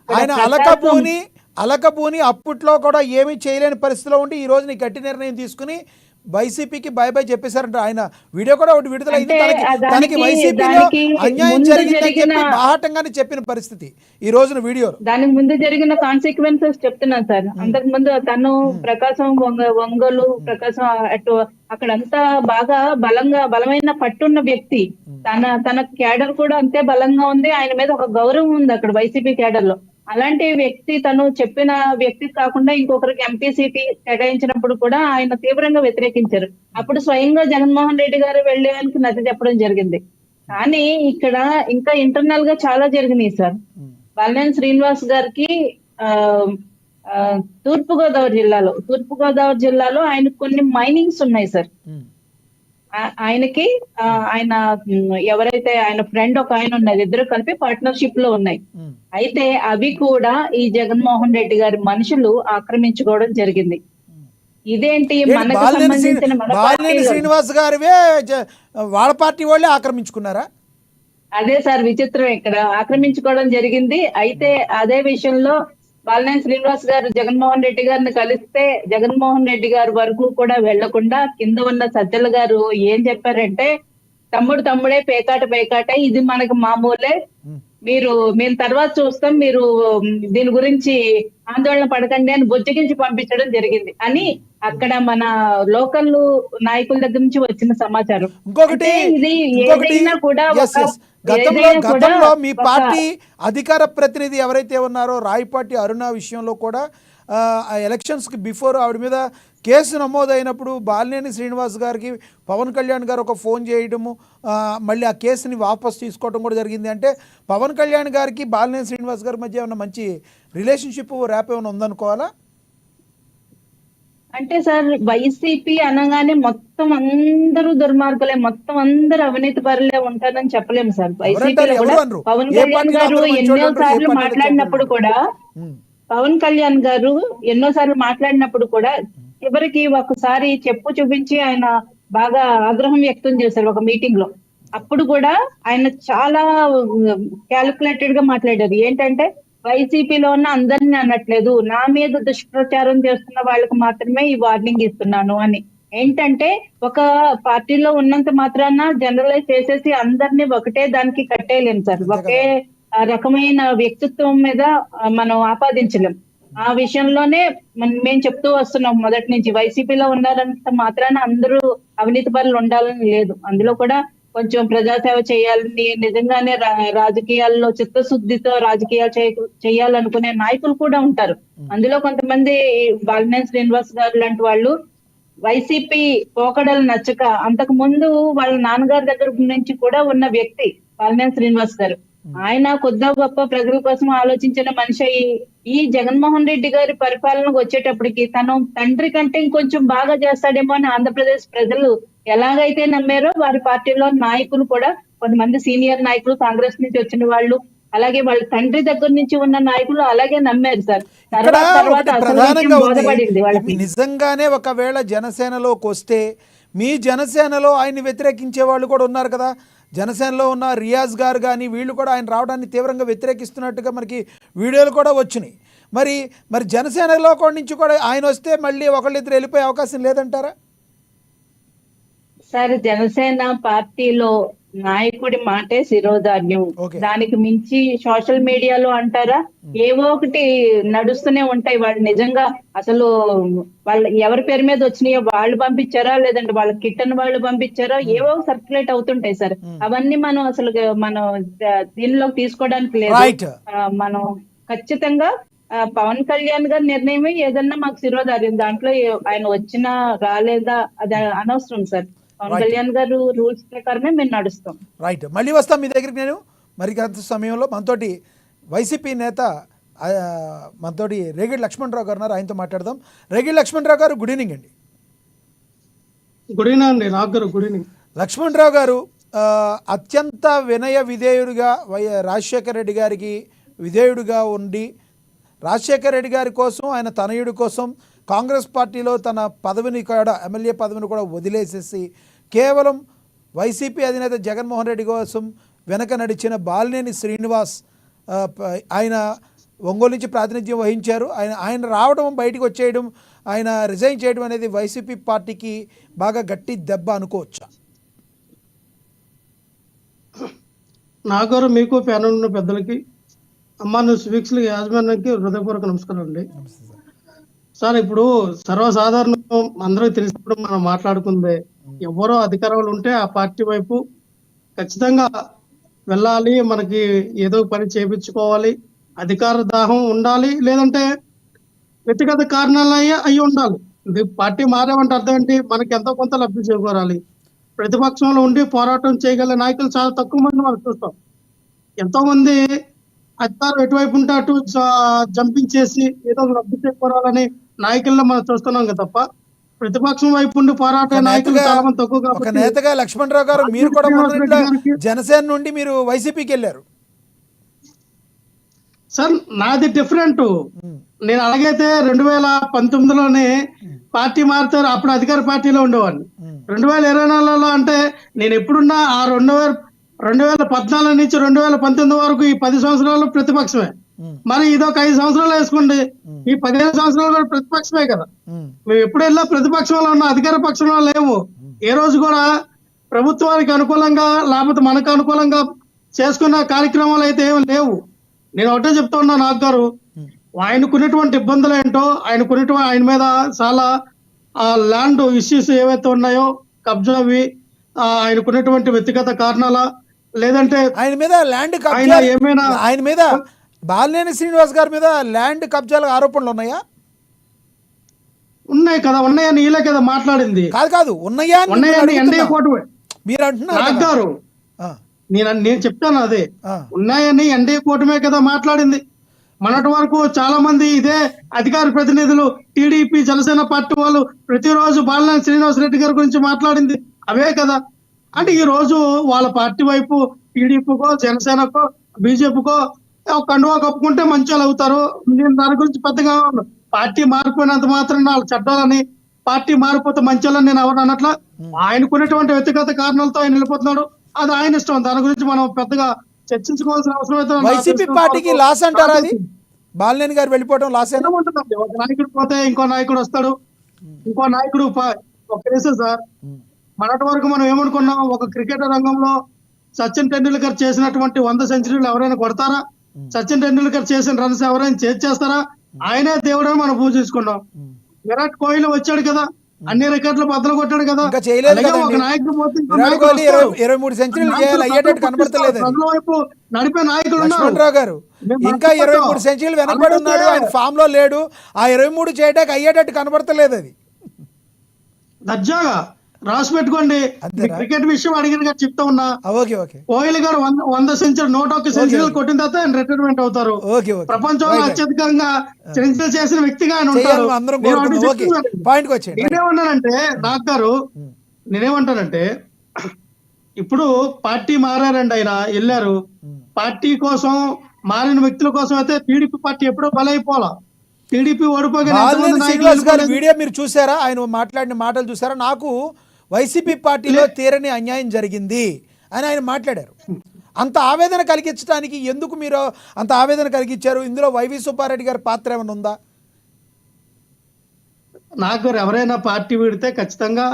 ఆయన అలకబూని అప్పట్లో కూడా ఏమీ చేయలేని పరిస్థితిలో ఉండి ఈ రోజు గట్టి నిర్ణయం తీసుకుని వైసీపీకి బై బై చెప్పేశారంట. ఆయన వీడియో కూడా ఒకటి విడుదలైంది. అంటే తనకి వైసీపీలో దానికి అన్యాయం ముందు జరిగిందని జరిగిన చెప్పి బాహాటంగానే చెప్పిన పరిస్థితి ఈ రోజున వీడియోలో. దానికి ముందు జరిగిన కాన్సిక్వెన్సెస్ చెప్తున్నాను సార్. అంతకు ముందు తను ప్రకాశం ఒంగోలు ప్రకాశం అటు అక్కడంతా బాగా బలమైన పట్టున్న వ్యక్తి. తన క్యాడర్ కూడా అంతే బలంగా ఉంది. ఆయన మీద ఒక గౌరవం ఉంది అక్కడ వైసీపీ క్యాడర్ లో. అలాంటి వ్యక్తి తను చెప్పిన వ్యక్తి కాకుండా ఇంకొకరికి ఎంపీ సీటీ కేటాయించినప్పుడు కూడా ఆయన తీవ్రంగా వ్యతిరేకించారు. అప్పుడు స్వయంగా జగన్మోహన్ రెడ్డి గారు వెళ్ళి ఆయనకి నచ్చ చెప్పడం జరిగింది. కానీ ఇక్కడ ఇంకా ఇంటర్నల్ గా చాలా జరిగినాయి సార్. బాలినేని శ్రీనివాస్ గారికి తూర్పుగోదావరి జిల్లాలో ఆయనకు కొన్ని మైనింగ్స్ ఉన్నాయి సార్. ఆయనకి ఆయన ఎవరైతే ఆయన ఫ్రెండ్ ఒక ఆయన ఉన్నది, ఇద్దరు కలిపి పార్ట్నర్షిప్ లో ఉన్నాయి. అయితే అవి కూడా ఈ జగన్మోహన్ రెడ్డి గారి మనుషులు ఆక్రమించుకోవడం జరిగింది. ఇదేంటి మనకు సంబంధించిన బాలినేని శ్రీనివాస్ గారివే వాళ్ళ పార్టీ వాళ్ళే ఆక్రమించుకున్నారా? అదే సార్ విచిత్రం, ఇక్కడ ఆక్రమించుకోవడం జరిగింది. అయితే అదే విషయంలో బాలినేని శ్రీనివాస్ గారు జగన్మోహన్ రెడ్డి గారిని కలిస్తే జగన్మోహన్ రెడ్డి గారి వరకు కూడా వెళ్లకుండా కింద ఉన్న సజ్జల గారు ఏం చెప్పారంటే, తమ్ముడే పేకాట ఇది మనకు మామూలే, మేము తర్వాత చూస్తాం, మీరు దీని గురించి ఆందోళన పడకండి అని బొజ్జగించి పంపించడం జరిగింది అని అక్కడ మన లోకల్ నాయకుల దగ్గర నుంచి వచ్చిన సమాచారం. ఇంకొకటి కూడా గతంలో మీ పార్టీ అధికార ప్రతినిధి ఎవరైతే ఉన్నారో రాయపాటి అరుణ విషయంలో కూడా ఎలక్షన్స్కి బిఫోర్ ఆవిడ మీద కేసు నమోదైనప్పుడు బాలినేని శ్రీనివాస్ గారికి పవన్ కళ్యాణ్ గారు ఒక ఫోన్ చేయడము, మళ్ళీ ఆ కేసుని వాపస్ తీసుకోవడం కూడా జరిగింది. అంటే పవన్ కళ్యాణ్ గారికి బాలినేని శ్రీనివాస్ గారి మధ్య ఏమన్నా మంచి రిలేషన్షిప్ ర్యాప్ ఏమైనా ఉందనుకోవాలా? అంటే సార్ వైసీపీ అనగానే మొత్తం అందరూ దుర్మార్గులే, మొత్తం అందరూ అవినీతి పరులే ఉంటారని చెప్పలేము సార్. వైసీపీలో కూడా పవన్ కళ్యాణ్ గారు ఎన్నోసార్లు మాట్లాడినప్పుడు కూడా చివరికి ఒకసారి చెప్పు చూపించి ఆయన బాగా ఆగ్రహం వ్యక్తం చేశారు ఒక మీటింగ్ లో. అప్పుడు కూడా ఆయన చాలా క్యాలిక్యులేటెడ్ గా మాట్లాడారు. ఏంటంటే వైసీపీలో ఉన్న అందరినీ అనట్లేదు, నా మీద దుష్ప్రచారం చేస్తున్న వాళ్ళకు మాత్రమే ఈ వార్నింగ్ ఇస్తున్నాను అని. ఏంటంటే ఒక పార్టీలో ఉన్నంత మాత్రాన జనరలైజ్ చేసేసి అందరినీ ఒకటే దానికి కట్టేయలేం సార్. ఒకే రకమైన వ్యక్తిత్వం మీద మనం ఆపాదించలేం. ఆ విషయంలోనే మేము చెప్తూ వస్తున్నాం మొదటి నుంచి, వైసీపీలో ఉన్నారంత మాత్రాన అందరూ అవినీతి పరులు ఉండాలని లేదు. అందులో కూడా కొంచెం ప్రజాసేవ చేయాలని, నిజంగానే రాజకీయాల్లో చిత్తశుద్ధితో రాజకీయాలు చేయాలనుకునే నాయకులు కూడా ఉంటారు. అందులో కొంతమంది బాలినేని శ్రీనివాస్ గారు లాంటి వాళ్ళు వైసీపీ పోకడలు నచ్చక అంతకు ముందు వాళ్ళ నాన్నగారి దగ్గర నుంచి కూడా ఉన్న వ్యక్తి బాలినేని శ్రీనివాస్ గారు. ఆయన కొద్ది గొప్ప ప్రజల కోసం ఆలోచించిన మనిషి ఈ జగన్మోహన్ రెడ్డి గారి పరిపాలనకు వచ్చేటప్పటికి తను తండ్రి కంటే ఇంకొంచెం బాగా చేస్తాడేమో అని ఆంధ్రప్రదేశ్ ప్రజలు ఎలాగైతే నమ్మారో వారి పార్టీలో నాయకులు కూడా, కొంతమంది సీనియర్ నాయకులు కాంగ్రెస్ నుంచి వచ్చిన వాళ్ళు, అలాగే వాళ్ళ తండ్రి దగ్గర నుంచి ఉన్న నాయకులు అలాగే నమ్మారు సార్. బోధపడింది వాళ్ళకి. నిజంగానే ఒకవేళ జనసేనలోకి వస్తే మీ జనసేనలో ఆయన్ని వ్యతిరేకించే వాళ్ళు కూడా ఉన్నారు కదా. జనసేనలో ఉన్న రియాజ్ గారు కానీ వీళ్ళు కూడా ఆయన రావడాన్ని తీవ్రంగా వ్యతిరేకిస్తున్నట్టుగా మనకి వీడియోలు కూడా వచ్చినాయి. మరి జనసేనలో నుంచి కూడా ఆయన వస్తే మళ్ళీ ఒకళ్ళిద్దరు వెళ్ళిపోయే అవకాశం లేదంటారా? సార్ జనసేన పార్టీలో నాయకుడి మాటే శిరోధార్యం. దానికి మించి సోషల్ మీడియాలో అంటారా ఏవో ఒకటి నడుస్తూనే ఉంటాయి. వాళ్ళు నిజంగా అసలు వాళ్ళ ఎవరి పేరు మీద వచ్చినాయో వాళ్ళు పంపించారా, లేదంటే వాళ్ళ కిట్టన్ వాళ్ళు పంపించారా, ఏవో సర్క్యులేట్ అవుతుంటాయి సార్. అవన్నీ మనం అసలు దీనిలోకి తీసుకోవడానికి లేదు. మనం ఖచ్చితంగా పవన్ కళ్యాణ్ గారి నిర్ణయమే ఏదన్నా మాకు శిరోధార్యం. దాంట్లో ఆయన వచ్చినా రాలేదా అది అనవసరం సార్. పవన్ కళ్యాణ్ గారు రూల్స్ ప్రకారమే మేము నడుస్తాం. రైట్, మళ్ళీ వస్తాం మీ దగ్గరికి. నేను మరి గత సమయంలో మనతోటి వైసీపీ నేత మనతోటి రేగిడి లక్ష్మణరావు గారు ఉన్నారు, ఆయనతో మాట్లాడదాం. రేగిడి లక్ష్మణరావు గారు గుడ్ ఈవినింగ్ అండి. గుడ్ ఈవినింగ్ అండి. నాకు గారు గుడ్ ఈవినింగ్. లక్ష్మణరావు గారు అత్యంత వినయ విధేయుడిగా రాజశేఖర రెడ్డి గారికి విధేయుడిగా ఉండి రాజశేఖర రెడ్డి గారి కోసం ఆయన తనయుడి కోసం కాంగ్రెస్ పార్టీలో తన పదవిని కూడా ఎమ్మెల్యే పదవిని కూడా వదిలేసేసి కేవలం వైసీపీ అధినేత జగన్మోహన్ రెడ్డి కోసం వెనక నడిచిన బాలినేని శ్రీనివాస్ ఆయన ఒంగోలు నుంచి ప్రాతినిధ్యం వహించారు. ఆయన రావడం బయటికి వచ్చేయడం ఆయన రిజైన్ చేయడం అనేది వైసీపీ పార్టీకి బాగా గట్టి దెబ్బ అనుకోవచ్చా? నాగారు మీకు ప్యానల్ ఉన్న పెద్దలకి, అమ్మా న్యూస్ వీక్స్లకి యాజమాన్యానికి హృదయపూర్వక నమస్కారం అండి. సార్, ఇప్పుడు సర్వసాధారణం అందరికీ తెలిసినప్పుడు మనం మాట్లాడుకుందే, ఎవరో అధికారంలో ఉంటే ఆ పార్టీ వైపు ఖచ్చితంగా వెళ్ళాలి, మనకి ఏదో పని చేయించుకోవాలి, అధికార దాహం ఉండాలి, లేదంటే వ్యక్తిగత కారణాలు అయి ఉండాలి. ఇది పార్టీ మారేమంటే అర్థం ఏంటి? మనకి ఎంతో కొంత లబ్ధి చేకూరాలి. ప్రతిపక్షంలో ఉండి పోరాటం చేయగల నాయకులు చాలా తక్కువ మంది మనం చూస్తాం. ఎంతో మంది అధికారం ఎటువైపు ఉంటే అటు జంపింగ్ చేసి ఏదో లబ్ధి చేకూరాలని నాయకుల్లో మనం చూస్తున్నాం కదా తప్ప ప్రతిపక్షం వైపు ఉండి పోరాటే నాయకులు చాలా మంది తక్కువ. ఒక కాబట్టి నేతగా లక్ష్మణరావు గారు మీరు కూడా మొదట్లో జనసేన నుండి మీరు వైసీపీకి వెళ్ళారు. సార్, నాది డిఫరెంట్. నేను అలాగైతే 2019లోనే పార్టీ మారుతారు, అప్పుడు అధికార పార్టీలో ఉండేవాడిని. 2024లో అంటే నేను ఎప్పుడున్నా ఆ 2014 నుంచి 2019 వరకు ఈ 10 సంవత్సరాలు ప్రతిపక్షమే. మరి ఇదొక 5 సంవత్సరాలు వేసుకోండి, ఈ 15 సంవత్సరాలు కూడా ప్రతిపక్షమే కదా. మేము ఎప్పుడు వెళ్ళా ప్రతిపక్షంలో ఉన్న, అధికార పక్షంలో లేము. ఏ రోజు కూడా ప్రభుత్వానికి అనుకూలంగా లేకపోతే మనకు అనుకూలంగా చేసుకున్న కార్యక్రమాలు అయితే ఏమి లేవు. నేను ఒకటే చెప్తా ఉన్నా, నాగ్ గారు, ఆయనకున్నటువంటి ఇబ్బందులు ఏంటో, ఆయన మీద చాలా ల్యాండ్ ఇష్యూస్ ఏవైతే ఉన్నాయో, కబ్జావి, ఆయనకున్నటువంటి వ్యక్తిగత కారణాల, లేదంటే ఆయన మీద ల్యాండ్ ఆయన ఏమైనా ఆయన మీద బాలినేని శ్రీనివాస్ గారి మీద ల్యాండ్ కబ్జాల ఆరోపణలు ఉన్నాయా? ఉన్నాయి కదా, ఉన్నాయని ఈలే కదా మాట్లాడింది. కాదు ఉన్నాయా అని ఉన్నాయని ఎన్డీఏ కూటమి మీరు అంటున్నారు నాగ్ గారు. నేను చెప్తాను అదే, ఉన్నాయని ఎన్డీఏ కూటమే కదా మాట్లాడింది. మొన్నటి వరకు చాలా మంది ఇదే అధికార ప్రతినిధులు, టీడీపీ, జనసేన పార్టీ వాళ్ళు ప్రతిరోజు బాలినేని శ్రీనివాస్ రెడ్డి గారి గురించి మాట్లాడింది అవే కదా. అంటే ఈ రోజు వాళ్ళ పార్టీ వైపు టీడీపీకో, జనసేనకో, బీజేపీకో కండువా కప్పుకుంటే మంచి వాళ్ళు అవుతారు. నేను దాని గురించి పెద్దగా పార్టీ మారిపోయినంత మాత్రం వాళ్ళ చట్టాలని, పార్టీ మారిపోతే మంచి వాళ్ళని నేను ఎవరు అన్నట్ల. ఆయనకున్నటువంటి వ్యక్తిగత కారణాలతో ఆయన వెళ్ళిపోతున్నాడు, అది ఆయన ఇష్టం. దాని గురించి మనం పెద్దగా చర్చించుకోవాల్సిన అవసరం అయితే వైసీపీ పార్టీకి లాస్ అంటారా? అది బాలినేని గారు వెళ్ళిపోవడం లాస్ అయినా ఉంటుందండి. ఒక నాయకుడు పోతే ఇంకో నాయకుడు వస్తాడు, ఇంకో నాయకుడు. ఒక కేసు సార్, మొన్నటి వరకు మనం ఏమనుకున్నాం, ఒక క్రికెట్ రంగంలో సచిన్ టెండూల్కర్ చేసినటువంటి 100 సెంచరీలు ఎవరైనా కొడతారా? సచిన్ టెండూల్కర్ చేసిన రన్స్ ఎవరైనా చేస్తారా? ఆయనే దేవుడని మనం పూజించుకున్నాం. విరాట్ కోహ్లీ వచ్చాడు కదా, అన్ని రికార్డులు బద్దలు కొట్టాడు కదా. ఒక నాయకుడు 23 సెంచరీలు చేయాలి అయ్యేటట్టు కనబడతలేదు. ప్రజల వైపు నడిపే నాయకుడు లక్ష్మణరావు గారు ఇంకా 23 సెంచరీలు వెనకబడి ఉన్నాడు, ఆయన ఫామ్ లో లేడు. ఆ 23 చేయడానికి అయ్యేటట్టు కనబడతలేదు. అది దర్జాగా రాసి పెట్టుకోండి. క్రికెట్ విషయం అడిగిన చెప్తా ఉన్నా. కోహ్లీ గారు 100 సెంచరీ 101 సెంచరీలు కొట్టిన తర్వాత ఆయన రిటైర్మెంట్ అవుతారు. ప్రపంచంలో అత్యధికంగా సెంచరీ చేసిన వ్యక్తిగా ఆయన ఉంటారు. నేనేమన్నానంటే నాగ్ గారు, నేనేమంటానంటే ఇప్పుడు పార్టీ మారారండి, ఆయన వెళ్ళారు. పార్టీ కోసం మారిన వ్యక్తుల కోసం అయితే టీడీపీ పార్టీ ఎప్పుడో బలైపోవాలా. టీడీపీ ఓడిపోయి వీడియో మీరు చూసారా? ఆయన మాట్లాడిన మాటలు చూసారా? నాకు వైసీపీ పార్టీలో తీరని అన్యాయం జరిగింది అని ఆయన మాట్లాడారు. అంత ఆవేదన కలిగించడానికి ఎందుకు మీరు అంత ఆవేదన కలిగించారు? ఇందులో వైవి సుబ్బారెడ్డి గారి పాత్ర ఏమైనా ఉందా? నాకు ఎవరైనా పార్టీ వీడితే ఖచ్చితంగా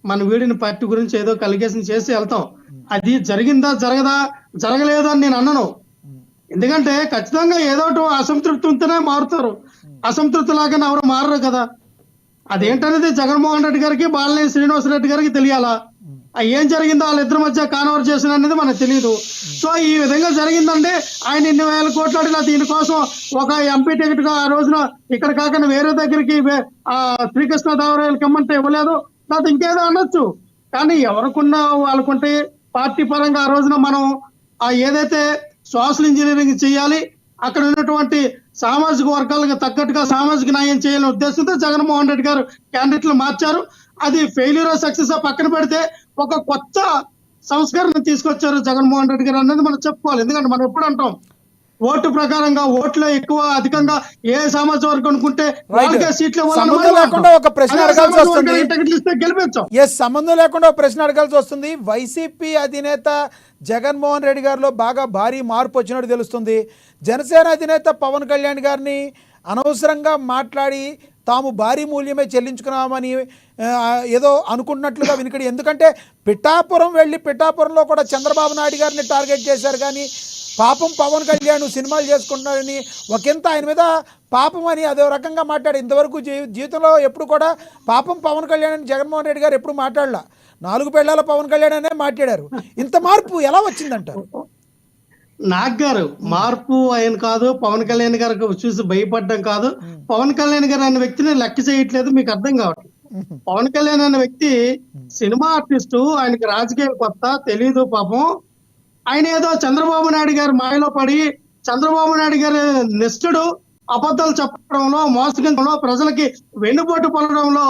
మన వీడిన పార్టీ గురించి ఏదో కలిగేషన్ చేసి వెళ్తాం. అది జరిగిందా జరగలేదా అని నేను అన్నను. ఎందుకంటే ఖచ్చితంగా ఏదో అసంతృప్తి ఉంటేనే మారుతారు, అసంతృప్తి లాగానే ఎవరు మారరు కదా. అదేంటనేది జగన్మోహన్ రెడ్డి గారికి, బాలినేని శ్రీనివాస్ రెడ్డి గారికి తెలియాలా. ఏం జరిగిందో వాళ్ళిద్దరి మధ్య కాన్వర్జేషన్ అనేది మనకు తెలియదు. సో ఈ విధంగా జరిగిందంటే ఆయన 2,000 కోట్లు అడిగిన దీనికోసం ఒక ఎంపీ టికెట్ గా ఆ రోజున ఇక్కడ కాకుండా వేరే దగ్గరికి శ్రీకృష్ణదేవరాయలకి ఇమ్మంటే ఇవ్వలేదు, లేకపోతే ఇంకేదో అనొచ్చు. కానీ ఎవరికున్నా వాళ్ళకుంటే పార్టీ పరంగా ఆ రోజున మనం ఏదైతే సోషల్ ఇంజనీరింగ్ చేయాలి, అక్కడ ఉన్నటువంటి సామాజిక వర్గాలకు తగ్గట్టుగా సామాజిక న్యాయం చేయాలనే ఉద్దేశంతో జగన్మోహన్ రెడ్డి గారు క్యాండిడేట్లు మార్చారు. అది ఫెయిల్యూర్ సక్సెస్ పక్కన పెడితే ఒక కొత్త సంస్కరణ తీసుకొచ్చారు జగన్మోహన్ రెడ్డి గారు అనేది మనం చెప్పుకోవాలి. ఎందుకంటే మనం ఎప్పుడు అంటాం, ఓటు ప్రకారంగా ఓట్లు ఎక్కువ అధికంగా ఏ సామాజిక వర్గం అనుకుంటే వాళ్ళకే సీట్లు ఒక ప్రశ్న అడగాల్సి వస్తుంది. గెలిపించాం. సంబంధం లేకుండా ఒక ప్రశ్న అడగాల్సి వస్తుంది. వైసీపీ అధినేత జగన్మోహన్ రెడ్డి గారిలో బాగా భారీ మార్పు వచ్చినట్టు తెలుస్తుంది. జనసేన అధినేత పవన్ కళ్యాణ్ గారిని అనవసరంగా మాట్లాడి తాము భారీ మూల్యమే చెల్లించుకున్నామని ఏదో అనుకుంటున్నట్లుగా వినికిడి. ఎందుకంటే పిఠాపురం వెళ్ళి పిఠాపురంలో కూడా చంద్రబాబు నాయుడు గారిని టార్గెట్ చేశారు, కానీ పాపం పవన్ కళ్యాణ్ సినిమాలు చేసుకుంటున్నారని ఒకంత ఆయన మీద పాపం అని అదో రకంగా మాట్లాడు. ఇంతవరకు జీవితంలో ఎప్పుడు కూడా పాపం పవన్ కళ్యాణ్ అని జగన్మోహన్ రెడ్డి గారు ఎప్పుడు మాట్లాడలా. 4 పెళ్ళాల పవన్ కళ్యాణ్ అనే మాట్లాడారు. ఇంత మార్పు ఎలా వచ్చిందంటారు? నాగ్ గారు మార్పు ఆయన కాదు, పవన్ కళ్యాణ్ గారికి చూసి భయపడడం కాదు. పవన్ కళ్యాణ్ గారు అనే వ్యక్తిని లెక్క చేయట్లేదు, మీకు అర్థం కావట్లేదు. పవన్ కళ్యాణ్ అనే వ్యక్తి సినిమా ఆర్టిస్టు, ఆయనకి రాజకీయ కొత్త తెలీదు పాపం. ఆయన ఏదో చంద్రబాబు నాయుడు గారి మాయలో పడి చంద్రబాబు నాయుడు గారి నిష్ఠుడు అబద్ధాలు చెప్పడంలో, మోసగించడంలో, ప్రజలకి వెన్నుపోటు పడడంలో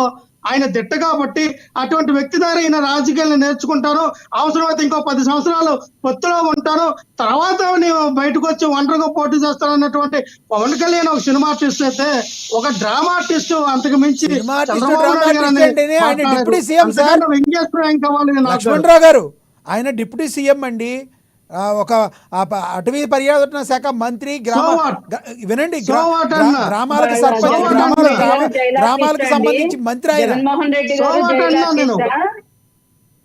ఆయన దిట్ట కాబట్టి అటువంటి వ్యక్తి ద్వారా ఈయన రాజకీయాలను నేర్చుకుంటారు. అవసరమైతే ఇంకో 10 సంవత్సరాలు పొత్తులో ఉంటారు, తర్వాత నేను బయటకు వచ్చి ఒంటరిగా పోటీ చేస్తాను అన్నటువంటి పవన్ కళ్యాణ్ ఒక సినిమా ఆర్టిస్ట్ అయితే, ఒక డ్రామా ఆర్టిస్ట్ అంతకు మించి ఏం కావాలి? లక్ష్మణరావు గారు ఆయన డిప్యూటీ సీఎం అండి, ఒక అటవీ పర్యావరణ శాఖ మంత్రి, వినండి, గ్రామాలకు సర్పంచ్, గ్రామాలకు సంబంధించి మంత్రి ఆయన.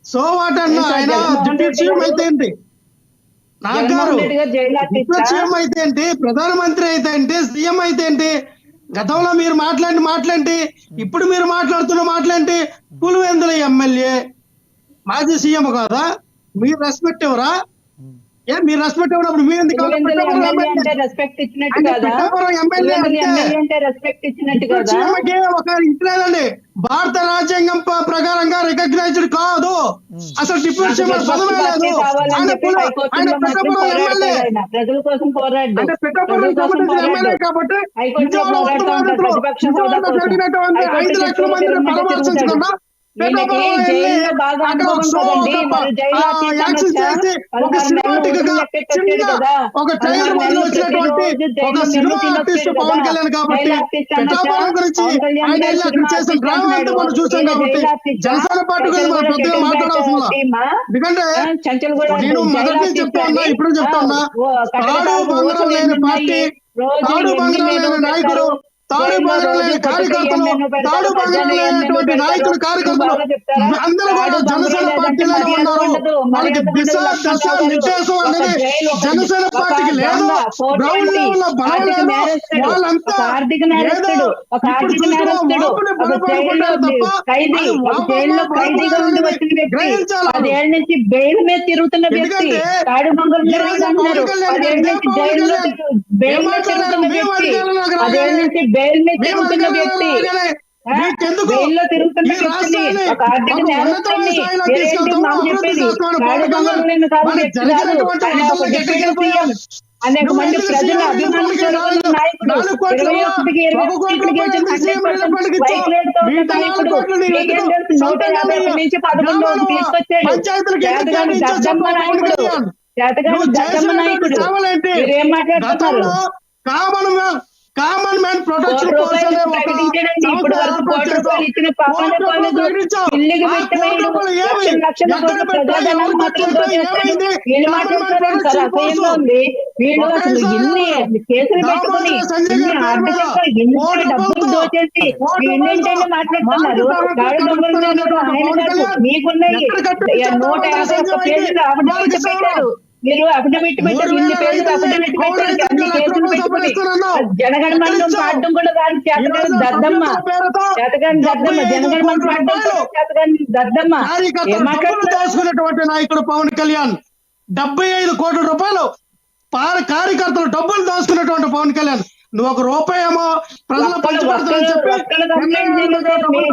సో వాట్ అన్న ఆయన డిప్యూటీ సీఎం అయితే ఏంటి, నాగ్ గారు డిప్యూటీ సీఎం అయితే ఏంటి, ప్రధానమంత్రి అయితే ఏంటి, సీఎం అయితే ఏంటి? గతంలో మీరు మాట్లాడి ఇప్పుడు మీరు మాట్లాడుతున్న మాట్లాడి పులివెందుల ఎమ్మెల్యే మాజీ సీఎం కాదా? మీరు రెస్పెక్ట్ ఎవరా? మీరు రెస్పెక్ట్ ఇవ్వనప్పుడు మీరు ఎందుకు ఒక ఇంట్లేదండి, భారత రాజ్యాంగం ప్రకారంగా రికగ్నైజ్డ్ కాదు, అసలు డిప్యూటీ సీఎం పదవే లేదు. ఆయన పిఠాపురం ఎమ్మెల్యే, అంటే పిఠాపురం సంబంధించిన ఎమ్మెల్యే కాబట్టి జరిగినటువంటి 5 లక్షల మందిని పరామర్శించకుండా ఒక ట్రైలర్ మొదలు వచ్చినటువంటి ఒక సినిమా ఆర్టిస్ట్ పవన్ కళ్యాణ్ కాబట్టి పిఠాపురం గురించి ఆయన వెళ్ళి అక్కడ చేసిన డ్రామా అంతా మనం చూసాం కాబట్టి జనసేన పార్టీ గురించి మనం పెద్దగా మాట్లాడాల్సిన. ఎందుకంటే నేను మొదటి నుంచి చెప్తా ఉన్నా, ఇప్పుడు చెప్తా ఉన్నా, తాడు బంగారం లేని పార్టీ, తాడు బంగారం లేని నాయకుడు, తాడు బంగారం లేని కార్యకర్తలు, తాడు బంగారం లేనటువంటి నాయకుడు కార్యకర్తలు అందరూ కూడా జనసేన పార్టీలోనే ఉన్నారు. వాళ్ళకి దిశ దశ నిర్దేశం అనేది జనసేన పార్టీకి లేదు, గ్రౌండ్ లెవెల్ లో బలం లేదు. వాళ్ళంతా ఏదో ఇప్పుడు చూసిన వాపుని బలపడుకుంటారు తప్ప గ్రహించాలి. ఎందుకంటే అనేక మంది ప్రజలు అభిమానించారు నాయకుడు 150 నుంచి 11 తీసుకొచ్చాడు. దద్దమ్మ నాయకుడు, మీరేం మాట్లాడుతున్నారు? కామన్ మ్యాన్ ప్రొటెక్షన్ ఇప్పుడు వరకు ₹1 ఇచ్చిన పాపన ఇల్లుకి వీళ్ళు మాట్లాడుతున్నారు. అసహ్యంగా ఉంది. వీళ్ళు అసలు ఎన్ని కేసులు పెట్టుకుని ఆర్థికంగా ఎన్ని డబ్బులు దోచేసి వీళ్ళేంటంటే మాట్లాడుతున్నారు. ఆయన కాదు, మీకున్నాయి 151 పేజీలు అఫిడవిట్ పెట్టారు. మీరు అఫిడవిట్ పెట్టారు, ఇన్ని పేజీలు అఫిడవిట్ పెట్టారు, అన్ని కేసులు పెట్టుకుని జనగణమనం పాడడం కూడా కాదు చేతగాని దద్దమ్మ, జనగణమనం పాడడం చేతగాని దద్దమ్మ. ఏం మాట్లాడుతున్నటువంటి నాయకుడు పవన్ కళ్యాణ్ 75 కోట్ల రూపాయలు కార్యకర్తలు డబ్బులు దోసుకున్నటువంటి పవన్ కళ్యాణ్, నువ్వు ₹1 ఏమో ప్రజల పంచిపెడతానని చెప్పి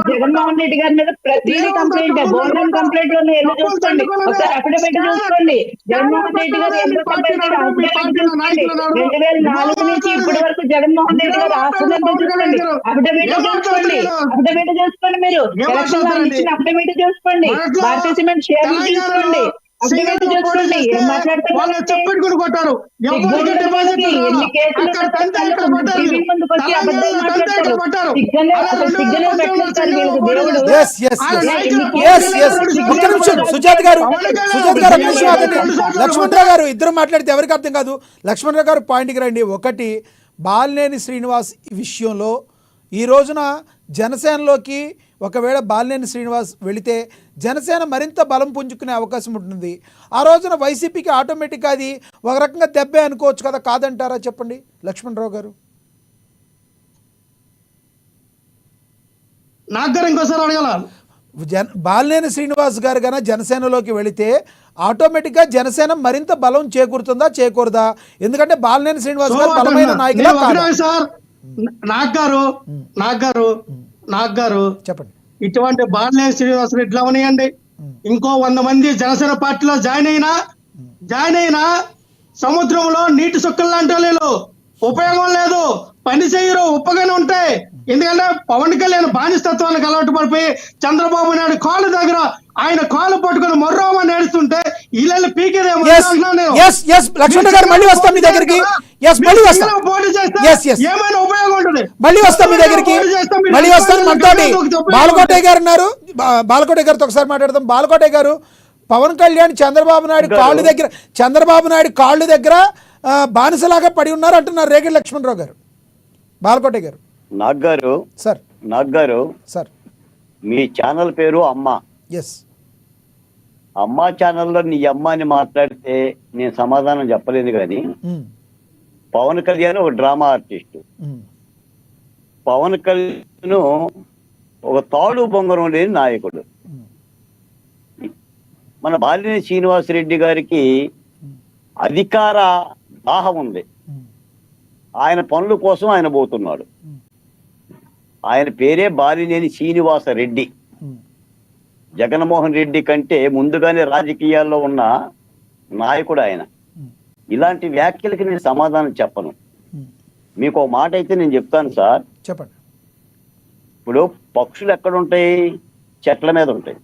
జగన్మోహన్ రెడ్డి గారి మీద ప్రతిదీ కంప్లైంట్, గవర్నర్ కంప్లైంట్ లో వెళ్ళి చూసుకోండి, ఒకసారి అఫిడవిట్ చూసుకోండి. జగన్మోహన్ రెడ్డి గారు ఎందుకు కంప్లైంట్ 2004 నుంచి ఇప్పటి వరకు జగన్మోహన్ రెడ్డి గారు ఆస్తులను చూసుకోండి, అఫిడవిట్ చూసుకోండి, అఫిడవిట్ చూసుకోండి. మీరు ఎలక్షన్ లో ఇచ్చిన అఫిడవిట్ చూసుకోండి, భారతీయ సిమెంట్ షేర్లు చూసుకోండి, అఫిడవిట్ చూసుకోండి. ఏం మాట్లాడుతున్నారు? కొట్టారు సుజాత్ గారు లక్ష్మణరావు గారు ఇద్దరు మాట్లాడితే ఎవరికి అర్థం కాదు. లక్ష్మణరావు గారు పాయింట్కి రండి. ఒకటి, బాలినేని శ్రీనివాస్ విషయంలో ఈ రోజున జనసేనలోకి ఒకవేళ బాలినేని శ్రీనివాస్ వెళితే జనసేన మరింత బలం పుంజుకునే అవకాశం ఉంటుంది. ఆ రోజున వైసీపీకి ఆటోమేటిక్గా అది ఒక రకంగా దెబ్బే అనుకోవచ్చు కదా, కాదంటారా చెప్పండి లక్ష్మణరావు గారు? నాకు గారు ఇంకోసారి అడగల. బాలినేని శ్రీనివాస్ గారు కన్నా జనసేనలోకి వెళితే ఆటోమేటిక్గా జనసేన మరింత బలం చేకూరుతుందా చేకూరదా? ఎందుకంటే బాలినేని శ్రీనివాస్ గారు బలమైన నాయకులు సార్. నాకు గారు చెప్పండి. ఇటువంటి బాలినేని శ్రీనివాస్ రెడ్డి అవనియండి, ఇంకో 100 మంది జనసేన పార్టీలో జాయిన్ అయినా సముద్రంలో నీటి సుక్కలు లాంటి వాళ్ళు ఉపయోగం లేదు, పని చేయరు, ఉప్పగానే ఉంటాయి. ఎందుకంటే పవన్ కళ్యాణ్ బానిసత్వానికి అలవాటు పడిపోయి చంద్రబాబు నాయుడు కాళ్ళు దగ్గర ఆయన కాళ్ళు పట్టుకొని మొర్రోమని ఏడుస్తుంటే ఇళ్ళ పీకేదేమో. ఏమైనా ఉపయోగం ఉంటుంది? మళ్ళీ వస్తాం మీ దగ్గరికి, మళ్ళీ వస్తాను. మనతోటి బాలకోటయ్య గారు ఉన్నారు, బాలకోటయ్య గారితో ఒకసారి మాట్లాడదాం. బాలకోటయ్య గారు, పవన్ కళ్యాణ్ చంద్రబాబు నాయుడు కాళ్ళు దగ్గర బానిసలాగా పడి ఉన్నారు అంటున్నారు రేగడి లక్ష్మణరావు గారు. బాలకోటయ్య గారు. నాగ్ గారు సార్, మీ ఛానల్ పేరు అమ్మ. ఎస్, అమ్మ ఛానల్లో నీ అమ్మ అని మాట్లాడితే నేను సమాధానం చెప్పలేదు. కానీ పవన్ కళ్యాణ్ ఒక డ్రామా ఆర్టిస్ట్, పవన్ కళ్యాణ్ ఒక తాడు బొంగరం లేని నాయకుడు. మన బాలినేని శ్రీనివాసరెడ్డి గారికి అధికార దాహం ఉంది, ఆయన పనుల కోసం ఆయన పోతున్నాడు. ఆయన పేరే బాలినేని శ్రీనివాస రెడ్డి. జగన్మోహన్ రెడ్డి కంటే ముందుగానే రాజకీయాల్లో ఉన్న నాయకుడు ఆయన. ఇలాంటి వ్యాఖ్యలకి నేను సమాధానం చెప్పను. మీకు ఒక మాట అయితే నేను చెప్తాను సార్. చెప్పండి. ఇప్పుడు పక్షులు ఎక్కడుంటాయి? చెట్ల మీద ఉంటాయి.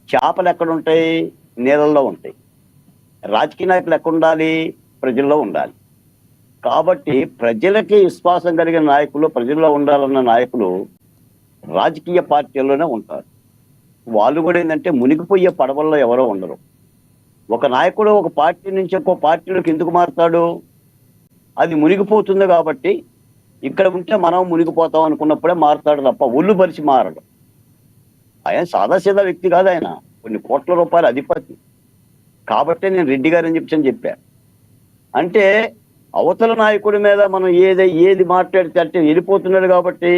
చేపలు ఎక్కడుంటాయి? నీళ్ళల్లో ఉంటాయి. రాజకీయ నాయకులు ఎక్కడుండాలి? ప్రజల్లో ఉండాలి. కాబట్టి ప్రజలకి విశ్వాసం కలిగిన నాయకులు, ప్రజల్లో ఉండాలన్న నాయకులు రాజకీయ పార్టీల్లోనే ఉంటారు. వాళ్ళు కూడా ఏంటంటే మునిగిపోయే పడవల్లో ఎవరో ఉండరు. ఒక నాయకుడు ఒక పార్టీ నుంచి ఇంకో పార్టీలోకి ఎందుకు మారుతాడు? అది మునిగిపోతుంది కాబట్టి ఇక్కడ ఉంటే మనం మునిగిపోతాం అనుకున్నప్పుడే మారుతాడు తప్ప ఒళ్ళు పరిచి మారడు. ఆయన సాదాసీదా వ్యక్తి కాదు, ఆయన కొన్ని కోట్ల రూపాయల అధిపతి. కాబట్టే నేను రెడ్డి గారు అని చెప్పాను. అంటే అవతల నాయకుడి మీద మనం ఏది మాట్లాడితే అంటే వెళ్ళిపోతున్నాడు కాబట్టి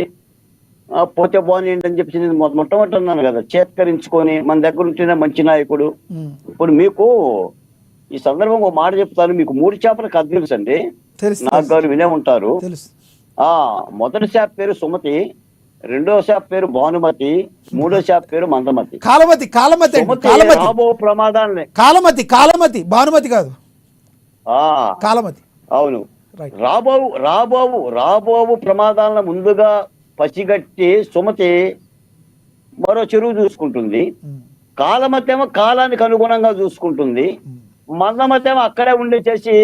పోతే బాగుంది అని చెప్పి నేను మొట్టమొదటి అన్నాను కదా, చేత్కరించుకొని మన దగ్గర ఉంటేనే మంచి నాయకుడు. ఇప్పుడు మీకు ఈ సందర్భంగా ఒక మాట చెప్తాను. మీకు 3 చేపల కథ తెలుసండి, నాకు గారు వినే ఉంటారు. మొదటి చేప పేరు సుమతి, రెండో చేప పేరు భానుమతి, మూడో చేప పేరు మందమతి. రాబో ప్రమాదాన్ని కాలమతి భానుమతి కాదు, కాలమతి. అవును, రాబోవు ప్రమాదాలను ముందుగా పసిగట్టి సుమతి మరో చెరువు చూసుకుంటుంది. కాలమతేమో కాలానికి అనుగుణంగా చూసుకుంటుంది. మందమతేమో అక్కడే ఉండి చేసి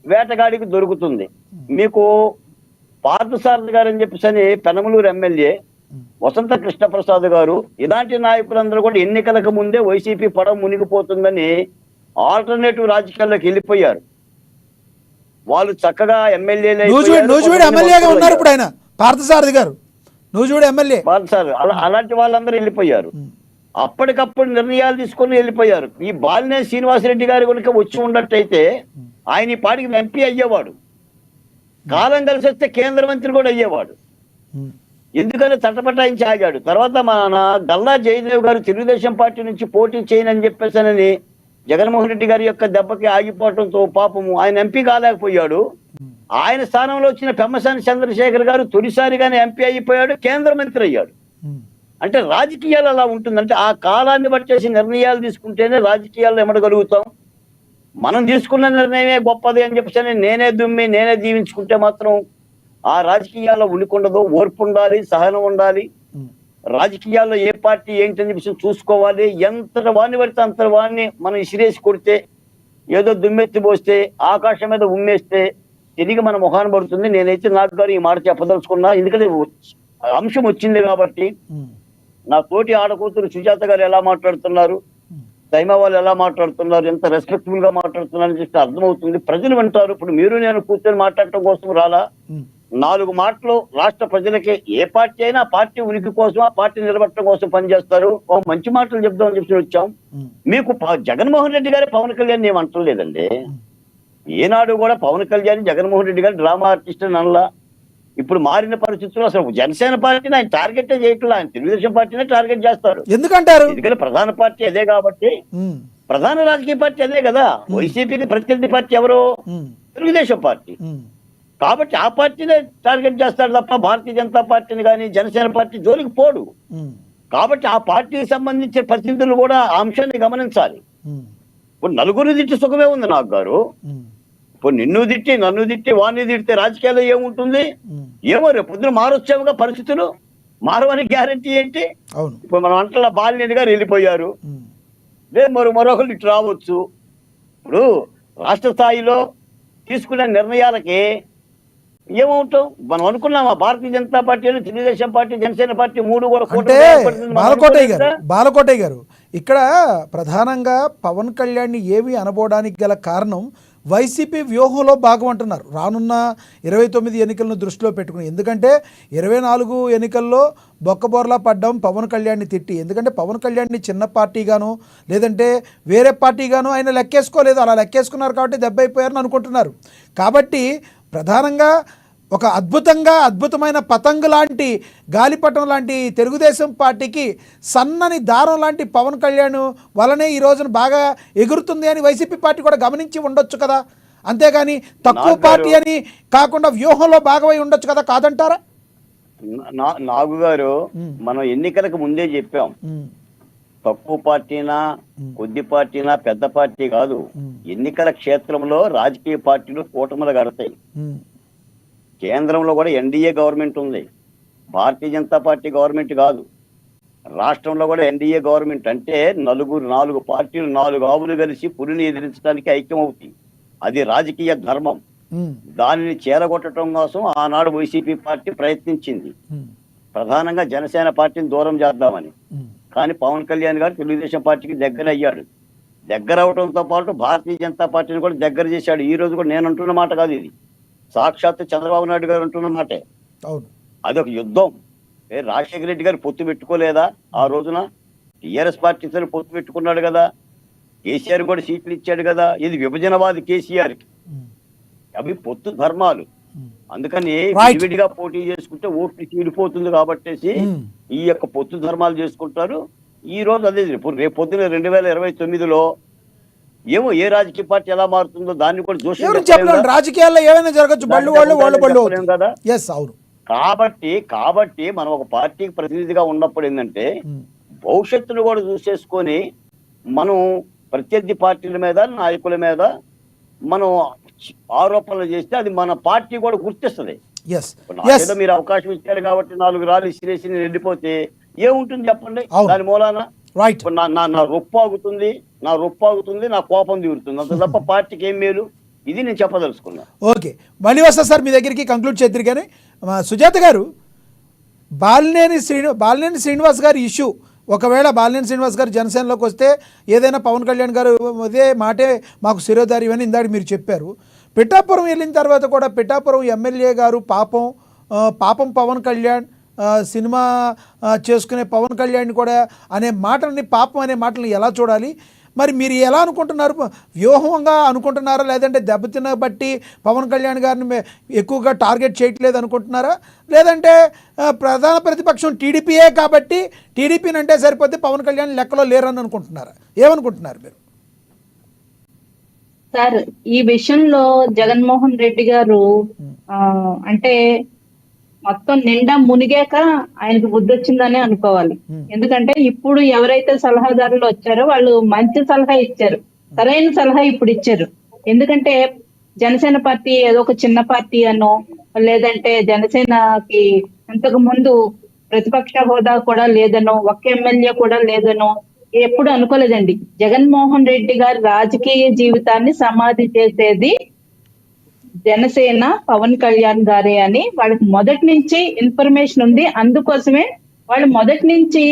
వేటగాడికి దొరుకుతుంది. మీకు పార్థసారథి గారు అని చెప్పేసి పెనమలూరు ఎమ్మెల్యే వసంత కృష్ణప్రసాద్ గారు, ఇలాంటి నాయకులందరూ కూడా ఎన్నికలకు ముందే వైసీపీ పడవ మునిగిపోతుందని ఆల్టర్నేటివ్ రాజకీయాల్లోకి వెళ్ళిపోయారు. వాళ్ళు చక్కగా ఎమ్మెల్యేగా ఉన్నారు ఇప్పుడు ఆయన పార్థసారథి గారు, ఎమ్మెల్యే. అలాంటి వాళ్ళందరూ వెళ్ళిపోయారు. అప్పటికప్పుడు నిర్ణయాలు తీసుకొని వెళ్ళిపోయారు. ఈ బాలినేని శ్రీనివాసరెడ్డి గారు కనుక వచ్చి ఉన్నట్టయితే ఆయన ఈ పాటికి ఎంపీ అయ్యేవాడు, కాలం కలిసి వస్తే కేంద్ర మంత్రి కూడా అయ్యేవాడు. ఎందుకని తటపటాయించి ఆగాడు. తర్వాత మన గల్లా జయదేవ్ గారు తెలుగుదేశం పార్టీ నుంచి పోటీ చేయనని చెప్పేసానని జగన్మోహన్ రెడ్డి గారి యొక్క దెబ్బకి ఆగిపోవడంతో పాపము ఆయన ఎంపీ కాలేకపోయాడు. ఆయన స్థానంలో వచ్చిన పెమ్మసాని చంద్రశేఖర్ గారు తొలిసారిగానే ఎంపీ అయిపోయాడు, కేంద్ర మంత్రి అయ్యాడు. అంటే రాజకీయాలు అలా ఉంటుందంటే ఆ కాలాన్ని బట్టేసి నిర్ణయాలు తీసుకుంటేనే రాజకీయాల్లో ఎమడగలుగుతాం. మనం తీసుకున్న నిర్ణయమే గొప్పది అని చెప్పేసి నేనే దుమ్మి నేనే దీవించుకుంటే మాత్రం ఆ రాజకీయాల్లో ఉనికుండదు. ఓర్పు ఉండాలి, సహనం ఉండాలి. రాజకీయాల్లో ఏ పార్టీ ఏంటని చెప్పి చూసుకోవాలి. ఎంత వాణ్ణి పడితే అంత వాణ్ణి మనం ఇసిరేసి కొడితే, ఏదో దుమ్మెత్తి పోస్తే, ఆకాశం మీద ఉమ్మేస్తే తిరిగి మన ముఖాన్ని పడుతుంది. నేనైతే నాకు గారు ఈ మాట చెప్పదలుచుకున్నా, ఎందుకంటే అంశం వచ్చింది కాబట్టి. నా తోటి ఆడకూతురు సుజాత గారు ఎలా మాట్లాడుతున్నారు, సైమా వాళ్ళు ఎలా మాట్లాడుతున్నారు, ఎంత రెస్పెక్టబుల్ గా మాట్లాడుతున్నారు అని చెప్పి అర్థమవుతుంది. ప్రజలు వింటారు. ఇప్పుడు మీరు నేను కూర్చొని మాట్లాడటం కోసం రాలా, నాలుగు మాటలు రాష్ట్ర ప్రజలకి ఏ పార్టీ అయినా ఆ పార్టీ ఉనికి కోసం ఆ పార్టీ నిలబెట్టడం కోసం పనిచేస్తారు. ఓ మంచి మాటలు చెప్దామని చెప్పి వచ్చాం. మీకు జగన్మోహన్ రెడ్డి గారి పవన్ కళ్యాణ్ ఏం అంటలేదండి. ఏనాడు కూడా పవన్ కళ్యాణ్ జగన్మోహన్ రెడ్డి గారి డ్రామా ఆర్టిస్ట్ అని అనలా. ఇప్పుడు మారిన పరిస్థితుల్లో అసలు జనసేన పార్టీని ఆయన టార్గెట్ చేయట్లా, ఆయన తెలుగుదేశం పార్టీనే టార్గెట్ చేస్తారు. ఎందుకంటారు? ఎందుకంటే ప్రధాన పార్టీ అదే కాబట్టి, ప్రధాన రాజకీయ పార్టీ అదే కదా. వైసీపీకి ప్రత్యర్థి పార్టీ ఎవరు? తెలుగుదేశం పార్టీ. కాబట్టి ఆ పార్టీనే టార్గెట్ చేస్తాడు తప్ప భారతీయ జనతా పార్టీని కానీ జనసేన పార్టీ జోలికి పోడు. కాబట్టి ఆ పార్టీకి సంబంధించిన పరిస్థితులు కూడా ఆ అంశాన్ని గమనించాలి. ఇప్పుడు నలుగురు తిట్టి సుఖమే ఉంది నాకు గారు. ఇప్పుడు నిన్ను తిట్టి నన్ను తిట్టి వాడిని తిడితే రాజకీయాల్లో ఏముంటుంది? ఏమో రేపు పొద్దున మారొచ్చావుగా పరిస్థితులు. మారవని గ్యారంటీ ఏంటి? ఇప్పుడు మనం అంటలా బాలినేని గారు వెళ్ళిపోయారు, రేపు మరొకరు ఇటు రావచ్చు. ఇప్పుడు రాష్ట్ర స్థాయిలో తీసుకునే నిర్ణయాలకి ఏమవుతాం? మనం అనుకున్నామా Bharatiya Janata party, Telugu Desam party, Janasena party మూడు కూడా అంటే బాలకోటయ్య గారు ఇక్కడ ప్రధానంగా పవన్ కళ్యాణ్ని ఏమి అనబోవడానికి గల కారణం వైసీపీ వ్యూహంలో భాగం అంటున్నారు. రానున్న 29 ఎన్నికలను దృష్టిలో పెట్టుకుని, ఎందుకంటే 24 ఎన్నికల్లో బొక్కబోర్లా పడ్డం పవన్ కళ్యాణ్ని తిట్టి. ఎందుకంటే పవన్ కళ్యాణ్ని చిన్న పార్టీగాను లేదంటే వేరే పార్టీగాను ఆయన లెక్కేసుకోలేదు. అలా లెక్కేసుకున్నారు కాబట్టి దెబ్బ అయిపోయారని అనుకుంటున్నారు. కాబట్టి ప్రధానంగా ఒక అద్భుతమైన పతంగు లాంటి గాలిపటం లాంటి తెలుగుదేశం పార్టీకి సన్నని దారం లాంటి పవన్ కళ్యాణ్ వలనే ఈ రోజున బాగా ఎగురుతుంది అని వైసీపీ పార్టీ కూడా గమనించి ఉండొచ్చు కదా. అంతేగాని తక్కువ పార్టీ అని కాకుండా వ్యూహంలో భాగమై ఉండొచ్చు కదా, కాదంటారా? నాగు గారు, మనం ఎన్నికలకు ముందే చెప్పాం, తక్కువ పార్టీనా కొద్ది పార్టీనా పెద్ద పార్టీ కాదు. ఎన్నికల క్షేత్రంలో రాజకీయ పార్టీలు కూటములు కడతాయి. కేంద్రంలో కూడా ఎన్డీఏ గవర్నమెంట్ ఉంది, భారతీయ జనతా పార్టీ గవర్నమెంట్ కాదు. రాష్ట్రంలో కూడా ఎన్డీఏ గవర్నమెంట్. అంటే నాలుగు పార్టీలు 4 ఆవులు కలిసి పులిని ఎదిరించడానికి ఐక్యమవుతాయి. అది రాజకీయ ధర్మం. దానిని చేరగొట్టడం కోసం ఆనాడు వైసీపీ పార్టీ ప్రయత్నించింది, ప్రధానంగా జనసేన పార్టీని దూరం చేద్దామని. కానీ పవన్ కళ్యాణ్ గారు తెలుగుదేశం పార్టీకి దగ్గర అయ్యాడు. దగ్గర అవడంతో పాటు భారతీయ జనతా పార్టీని కూడా దగ్గర చేశాడు. ఈ రోజు కూడా నేను అంటున్న మాట కాదు, ఇది సాక్షాత్ చంద్రబాబు నాయుడు గారు అంటున్న మాటే. అదొక యుద్ధం. రాజశేఖర రెడ్డి గారు పొత్తు పెట్టుకోలేదా? ఆ రోజున టీఆర్ఎస్ పార్టీతో పొత్తు పెట్టుకున్నాడు కదా. కేసీఆర్ కూడా సీట్లు ఇచ్చాడు కదా. ఇది విభజనవాది కేసీఆర్కి. అవి పొత్తు ధర్మాలు. అందుకని విడివిడిగా పోటీ చేసుకుంటే ఓట్లు చీడిపోతుంది కాబట్టేసి ఈ యొక్క పొత్తు ధర్మాలు చేసుకుంటారు. ఈ రోజు అదే రేపు పొద్దున 2029లో ఏమో ఏ రాజకీయ పార్టీ ఎలా మారుతుందో దాన్ని కూడా చెప్పలేం. రాజకీయాల్లో ఏమైనా జరగచ్చు, కదా. కాబట్టి మనం ఒక పార్టీకి ప్రతినిధిగా ఉన్నప్పుడు ఏంటంటే భవిష్యత్తును కూడా చూసేసుకొని మనం ప్రత్యర్థి పార్టీల మీద నాయకుల మీద మనం ఆరోపణలు చేస్తే అది మన పార్టీ కూడా గుర్తిస్తుంది. ఏదో మీరు అవకాశం ఇచ్చారు కాబట్టి 4 రాళ్ళు ఇసిరేసి వెళ్ళిపోతే ఏముంటుంది చెప్పండి? దాని మూలాన నా రొప్పాగుతుంది, నా కోపం తీరుతుంది, అంత తప్ప పార్టీకి ఏం మేలు? ఇది నేను చెప్పదలుచుకున్నా. ఓకే, మళ్ళీ వస్తా సార్ మీ దగ్గరికి, కంక్లూడ్ చేద్దరు. కానీ సుజాత గారు, బాలినేని శ్రీనివాస్ గారి ఇష్యూ, ఒకవేళ బాలినేని శ్రీనివాస్ గారు జనసేనలోకి వస్తే ఏదైనా పవన్ కళ్యాణ్ గారు అదే మాటే మాకు శిరోధారి అని ఇందాక మీరు చెప్పారు. పిఠాపురం వెళ్ళిన తర్వాత కూడా పిఠాపురం ఎమ్మెల్యే గారు పాపం పవన్ కళ్యాణ్ సినిమా చేసుకునే పవన్ కళ్యాణ్ కూడా అనే మాటల్ని, పాపం అనే మాటల్ని ఎలా చూడాలి? మరి మీరు ఎలా అనుకుంటున్నారు? వ్యూహంగా అనుకుంటున్నారా, లేదంటే దెబ్బతిన్న బట్టి పవన్ కళ్యాణ్ గారిని ఎక్కువగా టార్గెట్ చేయట్లేదు అనుకుంటున్నారా, లేదంటే ప్రధాన ప్రతిపక్షం టీడీపీయే కాబట్టి టీడీపీని అంటే సరిపోతే పవన్ కళ్యాణ్ లెక్కలో లేరని అనుకుంటున్నారా? ఏమనుకుంటున్నారు మీరు? సార్, ఈ విషయంలో జగన్మోహన్ రెడ్డి గారు అంటే మొత్తం నిండా మునిగాక ఆయనకు బుద్ధి వచ్చిందనే అనుకోవాలి. ఎందుకంటే ఇప్పుడు ఎవరైతే సలహాదారులు వచ్చారో వాళ్ళు మంచి సలహా ఇచ్చారు, సరైన సలహా ఇప్పుడు ఇచ్చారు. ఎందుకంటే జనసేన పార్టీ ఏదో ఒక చిన్న పార్టీ అనో, లేదంటే జనసేనకి ఇంతకు ముందు ప్రతిపక్ష హోదా కూడా లేదనో, ఒక్క ఎమ్మెల్యే కూడా లేదనో ఎప్పుడు అనుకోలేదండి. జగన్మోహన్ రెడ్డి గారి రాజకీయ జీవితాన్ని సమాధి చేసేది జనసేన పవన్ కళ్యాణ్ గారే అని వాళ్ళకి మొదటి నుంచి ఇన్ఫర్మేషన్ ఉంది. అందుకోసమే వాళ్ళు మొదటి నుంచి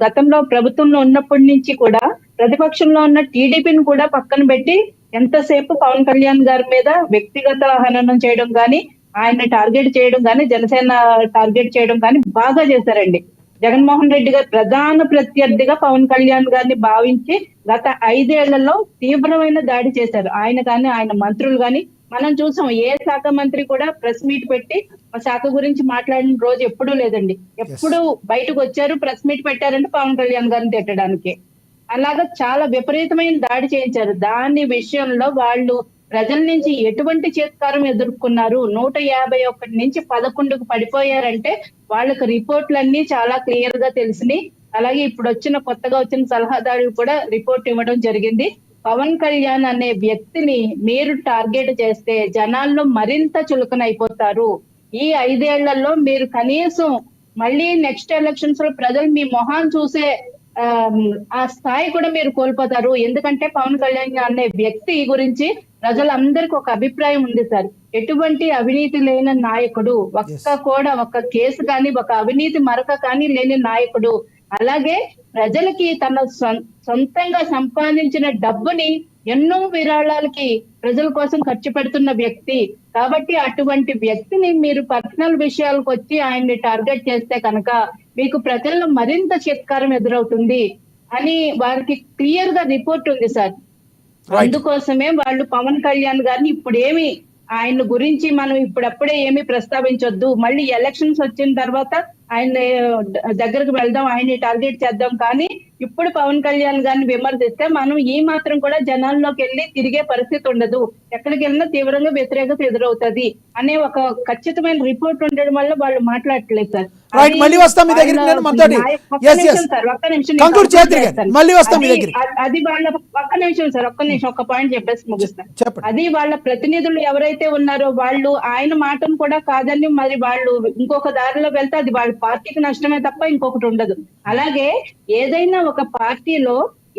గతంలో ప్రభుత్వంలో ఉన్నప్పటి నుంచి కూడా ప్రతిపక్షంలో ఉన్న టీడీపీని కూడా పక్కన పెట్టి ఎంతసేపు పవన్ కళ్యాణ్ గారి మీద వ్యక్తిగత హననం చేయడం కానీ, ఆయన టార్గెట్ చేయడం కానీ జనసేన టార్గెట్ చేయడం కానీ బాగా చేశారండి. జగన్మోహన్ రెడ్డి గారు ప్రధాన ప్రత్యర్థిగా పవన్ కళ్యాణ్ గారిని భావించి గత 5 ఏళ్లలో తీవ్రమైన దాడి చేశారు. ఆయన కానీ ఆయన మంత్రులు కానీ మనం చూసాం. ఏ శాఖ మంత్రి కూడా ప్రెస్ మీట్ పెట్టి ఆ శాఖ గురించి మాట్లాడిన రోజు ఎప్పుడూ లేదండి. ఎప్పుడు బయటకు వచ్చారు, ప్రెస్ మీట్ పెట్టారంటే పవన్ కళ్యాణ్ గారిని తిట్టడానికి. అలాగా చాలా విపరీతమైన దాడి చేయించారు. దాని విషయంలో వాళ్ళు ప్రజల నుంచి ఎటువంటి చేత్కారం ఎదుర్కొన్నారు. 151 నుంచి 11కు పడిపోయారంటే వాళ్ళకి రిపోర్ట్లన్నీ చాలా క్లియర్ గా తెలిసినాయి. అలాగే ఇప్పుడు కొత్తగా వచ్చిన సలహాదారులు కూడా రిపోర్ట్ ఇవ్వడం జరిగింది. పవన్ కళ్యాణ్ అనే వ్యక్తిని మీరు టార్గెట్ చేస్తే జనాల్లో మరింత చులకనైపోతారు. ఈ 5 ఏళ్లలో మీరు కనీసం మళ్ళీ నెక్స్ట్ ఎలక్షన్స్ లో ప్రజలు మీ మొహాన్ని చూసే ఆ స్థాయి కూడా మీరు కోల్పోతారు. ఎందుకంటే పవన్ కళ్యాణ్ అనే వ్యక్తి గురించి ప్రజలందరికీ ఒక అభిప్రాయం ఉంది సార్. ఎటువంటి అవినీతి లేని నాయకుడు, ఒక్క కేసు కానీ ఒక అవినీతి మరక కానీ లేని నాయకుడు. అలాగే ప్రజలకి తన సొంతంగా సంపాదించిన డబ్బుని ఎన్నో విరాళాలకి ప్రజల కోసం ఖర్చు పెడుతున్న వ్యక్తి. కాబట్టి అటువంటి వ్యక్తిని మీరు పర్సనల్ విషయాలకు వచ్చి ఆయన్ని టార్గెట్ చేస్తే కనుక మీకు ప్రజల్లో మరింత చిత్కారం ఎదురవుతుంది అని వారికి క్లియర్ గా రిపోర్ట్ ఉంది సార్. అందుకోసమే వాళ్ళు పవన్ కళ్యాణ్ గారిని ఇప్పుడేమి ఆయన గురించి మనం ఇప్పుడప్పుడే ఏమి ప్రస్తావించొద్దు, మళ్ళీ ఎలక్షన్స్ వచ్చిన తర్వాత ఆయన దగ్గరకు వెళ్దాం, ఆయన్ని టార్గెట్ చేద్దాం. కానీ ఇప్పుడు పవన్ కళ్యాణ్ గారిని విమర్శిస్తే మనం ఈ మాత్రం కూడా జనాల్లోకి వెళ్ళి తిరిగే పరిస్థితి ఉండదు. ఎక్కడికి వెళ్ళినా తీవ్రంగా వ్యతిరేకత ఎదురవుతుంది అనే ఒక ఖచ్చితమైన రిపోర్ట్ ఉండడం వల్ల వాళ్ళు మాట్లాడట్లేదు సార్. మళ్ళీ వస్తాం మీ దగ్గరికి. అది వాళ్ళ ఒక్క నిమిషం ఒక పాయింట్ చెప్పేసి ముగిస్తాను. అది వాళ్ళ ప్రతినిధులు ఎవరైతే ఉన్నారో వాళ్ళు ఆయన మాటను కూడా కాదని మరి వాళ్ళు ఇంకొక దారిలో వెళ్తే అది వాళ్ళ పార్టీకి నష్టమే తప్ప ఇంకొకటి ఉండదు. అలాగే ఏదైనా ఒక పార్టీలో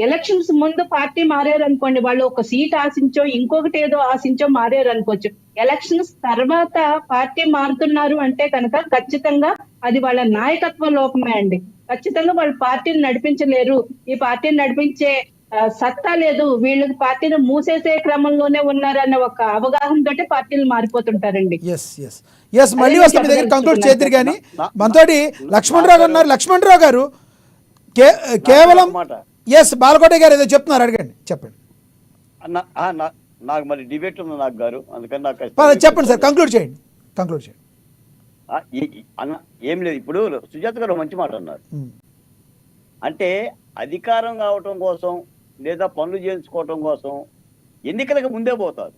ఎలక్షన్స్ ముందు పార్టీ మారారు అనుకోండి, వాళ్ళు ఒక సీట్ ఆశించో ఇంకొకటి ఏదో ఆశించో మారారు అనుకోవచ్చు. ఎలక్షన్స్ తర్వాత పార్టీ మారుతున్నారు అంటే కనుక ఖచ్చితంగా అది వాళ్ళ నాయకత్వ లోపమే అండి. ఖచ్చితంగా వాళ్ళు పార్టీని నడిపించలేరు. ఈ పార్టీని నడిపించే సత్తా లేదు, వీళ్ళకి పార్టీని మూసేసే క్రమంలోనే ఉన్నారన్న ఒక అవగాహన తోటి పార్టీలు మారిపోతుంటారండి. మళ్ళీ వస్తాం మీ దగ్గర. కంక్లూడ్ చేద్దరు కానీ మనతోటి లక్ష్మణరావు గారు ఉన్నారు. లక్ష్మణరావు గారు కేవలం బాలకోట గారు ఏదో చెప్తున్నారు, అడగండి, చెప్పండి. నాకు మరి డిబేట్ ఉంది నాకు గారు, అందుకని నాకు చెప్పండి సార్, కంక్లూడ్ చేయండి. అన్న ఏం లేదు, ఇప్పుడు సుజాత గారు మంచి మాట అన్నారు. అంటే అధికారం కావటం కోసం లేదా పనులు చేయించుకోవటం కోసం ఎన్నికలకు ముందే పోతారు.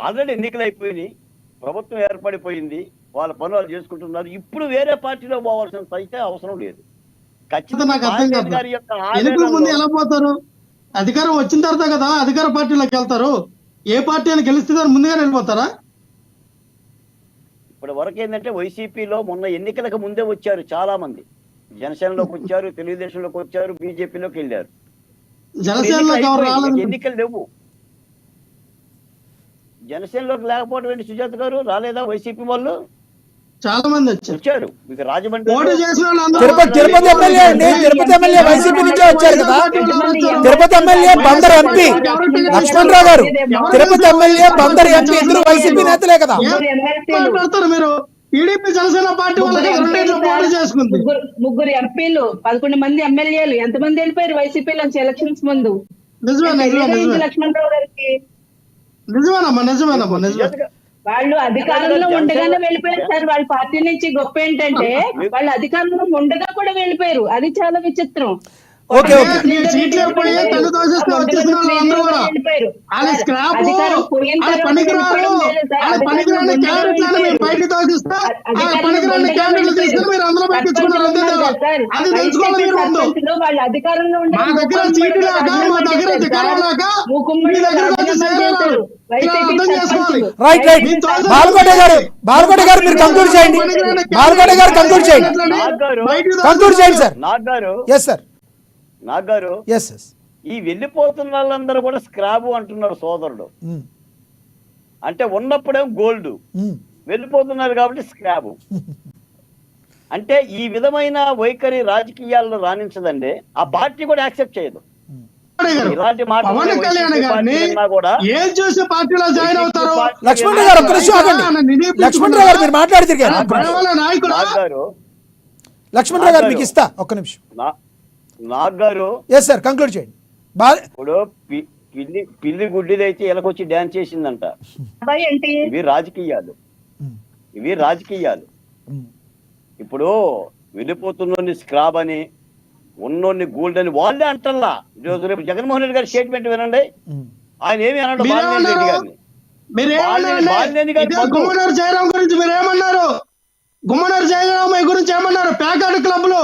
ఆల్రెడీ ఎన్నికలు అయిపోయినాయి, ప్రభుత్వం ఏర్పడిపోయింది, వాళ్ళ పనులు వాళ్ళు చేసుకుంటున్నారు. ఇప్పుడు వేరే పార్టీలో పోవాల్సిన అయితే అవసరం లేదు. ముందు ఎలా పోతారు? అధికారం వచ్చిన తర్వాత కదా అధికార పార్టీలోకి వెళ్తారు. ఏ పార్టీ అని గెలుస్తుందో ముందుగా వెళ్ళిపోతారా? ఇప్పటి వరకు ఏంటంటే వైసీపీలో మొన్న ఎన్నికలకు ముందే వచ్చారు చాలా మంది. జనసేనలోకి వచ్చారు, తెలుగుదేశంలోకి వచ్చారు, బీజేపీలోకి వెళ్ళారు. ఎన్నికలు లేవు. జనసేనలోకి లేకపోవడం ఏంటి సుజాత గారు? రాలేదా వైసీపీ వాళ్ళు? చాలా మంది వచ్చారు. మీకు రాజమండ్రి తిరుపతి ఎమ్మెల్యే అండి, తిరుపతి ఎమ్మెల్యే వైసీపీ నుంచే వచ్చారు కదా. తిరుపతి ఎమ్మెల్యే బందర్ ఎంపీ లక్ష్మణరావు గారు, తిరుపతి ఎమ్మెల్యే బందర్ ఎంపీ ఇద్దరు వైసీపీ నేతలే కదా. మీరు టీడీపీ జనసేన పార్టీ ముగ్గురు ఎంపీలు, 11 మంది ఎమ్మెల్యేలు, ఎంతమంది వెళ్ళిపోయారు వైసీపీలో ఎలక్షన్స్ ముందు? లక్ష్మణరావు గారికి నిజమేనమ్మా. వాళ్ళు అధికారంలో ఉండగానే వెళ్ళిపోయారు సార్. వాళ్ళ పార్టీ నుంచి గొప్ప ఏంటంటే వాళ్ళు అధికారంలో ఉండగా కూడా వెళ్ళిపోయారు. అది చాలా విచిత్రం. వాళ్ళ అధికారంలో బాలకోట గారు మీరు కంక్లూడ్ చేయండి. బాలకోట గారు కంక్లూడ్ చేయండి. కంక్లూడ్ చేయండి సార్. Yes sir. నాగారు, ఈ వెళ్ళిపోతున్న వాళ్ళందరూ కూడా స్క్రాబ్ అంటున్నారు సోదరుడు. అంటే ఉన్నప్పుడేమో గోల్డ్, వెళ్ళిపోతున్నారు కాబట్టి స్క్రాబ్. అంటే ఈ విధమైన వైఖరి రాజకీయాల్లో రాణించదండి. ఆ పార్టీ కూడా యాక్సెప్ట్ చేయదు. ఇలాంటి మాటలు పవన్ కళ్యాణ్ వైసీపీ గారిని పార్టీ విన్నా కూడా ఏం చూసి పార్టీలో జాయిన్ అవుతారు? లక్ష్మణరావు గారు ఒక్క నిమిషం ఆగండి. లక్ష్మణరావు గారు మీరు మాట్లాడి తిరిగారు. నాయకుడు నాగ్ గారు లక్ష్మణరావు గారు మీకు ఇస్తా ఒక్క నిమిషం. నాగ్ గారు ఎస్ సార్, కంక్లూడ్ చేయండి. ఇప్పుడు పిల్లి గుడ్డిదైతే ఎలకొచ్చి డ్యాన్స్ చేసిందంట. అబ్బాయి ఏంటి ఇవి రాజకీయాలు, ఇవి రాజకీయాలు. ఇప్పుడు వెళ్ళిపోతున్నోని స్క్రాబ్ అని, ఉన్నోని గోల్డ్ అని వాళ్ళే అంటల్లా. ఈరోజు రేపు జగన్మోహన్ రెడ్డి గారి స్టేట్మెంట్ వినండి. ఆయన ఏమి అన్నాడు బాలినేని రెడ్డి గారిని? గుమ్మనూరు జయరాం గురించి మీరు ఏమన్నారు? గుమ్మనూరు జయరాం గురించి ఏమన్నారు? ప్యాకాడు క్లబ్ లో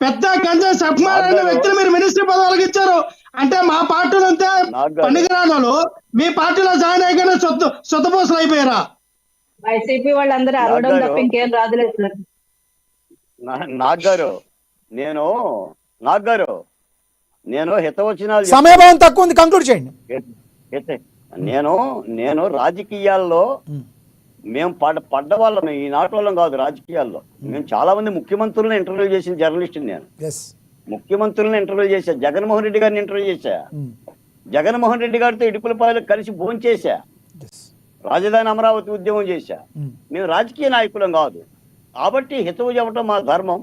పెద్ద గంజా సబ్మార్ అనే వ్యక్తిని మీరు మినిస్ట్రీ పదవులకు ఇచ్చారు. అంటే మా పార్టీలో అంతే పనికిరాను మీ పార్టీలో జాయిన్ అయ్యగానే సొత్తపోసలు అయిపోయారా? వైసీపీ వాళ్ళందరూ అరవడం తప్ప ఇంకేం రాదులేదు సార్. నాగ్ గారు నేను హితవచనాలు సమయభావం తక్కువ ఉంది, కంక్లూడ్ చేయండి. నేను రాజకీయాల్లో మేము పడ్డ వాళ్ళం, ఈ నాటి వాళ్ళం కాదు. రాజకీయాల్లో మేము చాలా మంది ముఖ్యమంత్రులను ఇంటర్వ్యూ చేసిన జర్నలిస్ట్. నేను ముఖ్యమంత్రులను ఇంటర్వ్యూ చేశా, జగన్మోహన్ రెడ్డి గారిని ఇంటర్వ్యూ చేశా, జగన్మోహన్ రెడ్డి గారితో ఇడుపులపాయలు కలిసి భోంచేశా, రాజధాని అమరావతి ఉద్యమం చేశా. మేము రాజకీయ నాయకులం కాదు కాబట్టి హితవు చెప్పడం మా ధర్మం.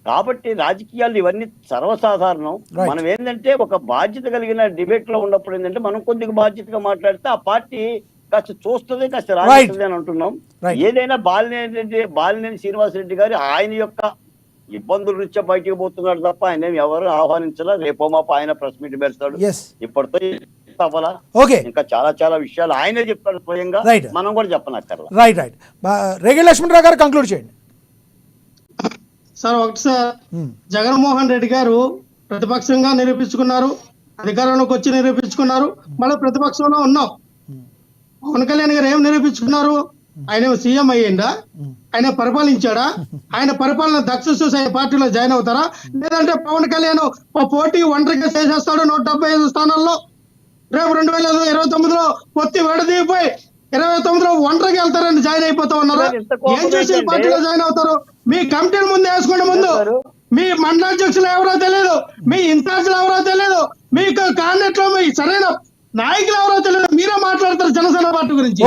కాబట్టి రాజకీయాలు ఇవన్నీ సర్వసాధారణం. మనం ఏంటంటే ఒక బాధ్యత కలిగిన డిబేట్ లో ఉన్నప్పుడు ఏంటంటే మనం కొద్దిగా బాధ్యతగా మాట్లాడితే ఆ పార్టీ కాస్త చూస్తుంది, కాస్త రాజకీయ అని అంటున్నాం. ఏదైనా బాలినేని శ్రీనివాసరెడ్డి గారి ఆయన యొక్క ఇబ్బందుల రీత్యా బయటికి పోతున్నాడు తప్ప ఆయన ఎవరు ఆహ్వానించాలా. రేపో మాపో ఆయన ప్రెస్ మీట్ పెడతాడు. ఇప్పటితో అవ్వాలా, ఇంకా చాలా చాలా విషయాలు ఆయనే చెప్తాడు స్వయంగా, మనం కూడా చెప్పనక్కర్లా. రైట్. రేగడి లక్ష్మణరావు గారు కంక్లూడ్ చేయండి. సార్ ఒకటి సార్, జగన్మోహన్ రెడ్డి గారు ప్రతిపక్షంగా నిరూపించుకున్నారు, అధికారంలోకి వచ్చి నిరూపించుకున్నారు, మళ్ళీ ప్రతిపక్షంలో ఉన్నాం. పవన్ కళ్యాణ్ గారు ఏం నిరూపించుకున్నారు? ఆయన సీఎం అయ్యిందా? ఆయన పరిపాలించాడా? ఆయన పరిపాలన దక్షిణ ఆయన పార్టీలో జాయిన్ అవుతారా? లేదంటే పవన్ కళ్యాణ్ పోటీ ఒంటరిగా చేసేస్తాడు 175 స్థానాల్లో? రేపు 2029లో పొత్తి విడదీగిపోయి 29లో ఒంటరిగా వెళ్తారని జాయిన్ అయిపోతా ఉన్నారు. ఏం చేసి పార్టీలో జాయిన్ అవుతారు? మీ కమిటీల ముందు వేసుకోండి. ముందు మీ మండలాధ్యక్షులు ఎవరో తెలియదు, మీ ఇన్ఛార్జీలు ఎవరో తెలియదు, మీకు క్యాండిడేట్ లో మీ సరైన నాయకులు ఎవరో తెలియదు. మీరే మాట్లాడతారు జనసేన పార్టీ గురించి.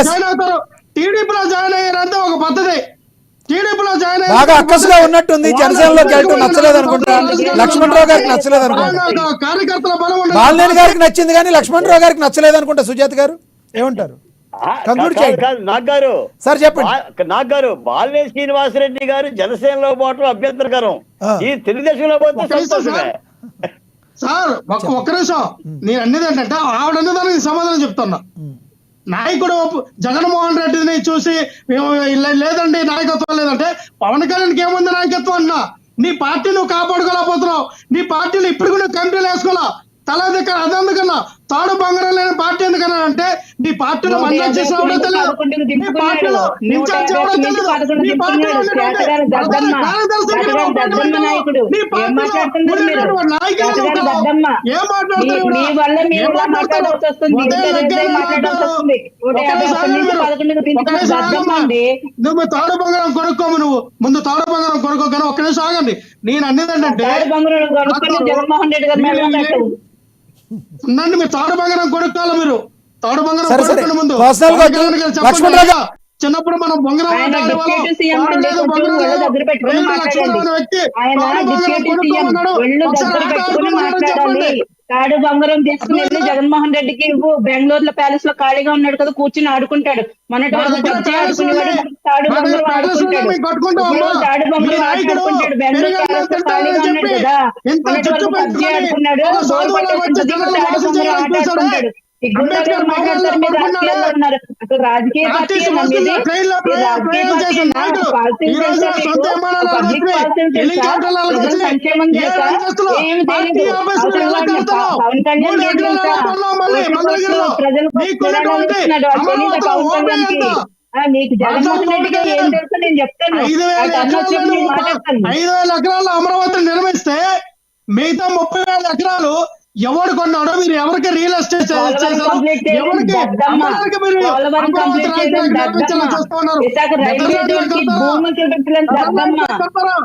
జాయిన్ అవుతారు. టీడీపీలో జాయిన్ అయ్యారంటే ఒక పద్ధతి. టీడీపీలో జాయిన్ బాగా అక్కసుగా ఉన్నట్టుంది. జనసేనలోకి వెళ్ళటం నచ్చలేదు అనుకుంటా, లక్ష్మణరావు గారికి నచ్చలేదు అనుకుంటా. కార్యకర్తల బలం బాలినేని గారికి నచ్చింది కానీ లక్ష్మణరావు గారికి నచ్చలేదు అనుకుంటా. సుజాత గారు ఏమంటారు? నాగ్ గారు సార్ చెప్పండి. నాగ్ గారు బాలినేని శ్రీనివాసరెడ్డి గారు జనసేనలో పోవటం అభ్యంతరకరం, ఈ తెలుగుదేశంలో పోతే సంతోషమే. సార్ ఒక్క నిమిషం, నేను అన్నది ఏంటంటే ఆవిడ అన్నదానికి సమాధానం చెప్తున్నా. నాయకుడు జగన్మోహన్ రెడ్డిని చూసి లేదండి నాయకత్వం లేదంటే, పవన్ కళ్యాణ్కి ఏముంది నాయకత్వం అన్నా? నీ పార్టీ నువ్వు కాపాడుకోలేకపోతున్నావు. నీ పార్టీలు ఇప్పుడు కూడా కమిటీలు వేసుకోవాలా? తల దగ్గర అదెందుకన్నా? తాడు బంగారం లేని పార్టీ ఎందుకన్నా అంటే నీ పార్టీలో మండలం చేసి ఎవరో తెలియదు, నీ పార్టీలో ఇన్ఛార్జ్ ఎవరో తెలియదు, నీ పార్టీలో నువ్వు తాడు బంగారం కొనుక్కోము. నువ్వు ముందు తాడు బంగారం కొనుక్కో. కానీ ఒక్క నిమిషం ఆగండి. నేను అనేది ఏంటంటే నన్ను మీరు తాడు బంగారం కొనుక్కోవాలి. మీరు తాడు బంగారం కొనుక్కునే ముందు చిన్నప్పుడు మనం బొంగరం తాడు బంగారం తీసుకుని వెళ్ళి జగన్మోహన్ రెడ్డికి ఇవ్వు. బెంగళూరులో ప్యాలెస్ లో ఖాళీగా ఉన్నాడు కదా, కూర్చుని ఆడుకుంటాడు. మొన్నటి వరకు పబ్జీ ఆడుకునేవాడు, తాడు బంగారం ఆడుకుంటాడు. తాడు బంగారం ఆడుకుంటాడు. బెంగళూరు ప్యాలెస్ లో ఖాళీగా ఉన్నాడు కదా, మొన్నటి వరకు పబ్జీ ఆడుకున్నాడు. తాడు బంగారం ఆడుకుంటాడు. మాట్లాడతారు మీరు రాజకీయాల్లో ఉన్నారు. అసలు రాజకీయ పార్టీ సంక్షేమం చేస్తా ఏమి తెలియదు. పవన్ కళ్యాణ్ ప్రజలు నీకు జగన్మోహన్ రెడ్డిగా ఏం తెలుసు నేను చెప్తాను. 5,000 ఎకరాలు అమరావతి నిర్మిస్తే మిగతా 30,000 ఎకరాలు ఎవడు కొన్నాడో మీరు ఎవరికి రియల్ ఎస్టేట్ పోలవరం చేశారో కంప్లీట్ చేయడం ఎవరికి దద్దమ్మ. అమ్మడానికి మీరు పోలవరం అమరావతి కంప్లీట్ చేయడం రాజధాని దద్దమ్మ. నిర్మించాలని చేస్తూ ఉన్నారు. విశాఖ రైల్వే జోన్కి భూములు చూపించలేని దద్దమ్మ.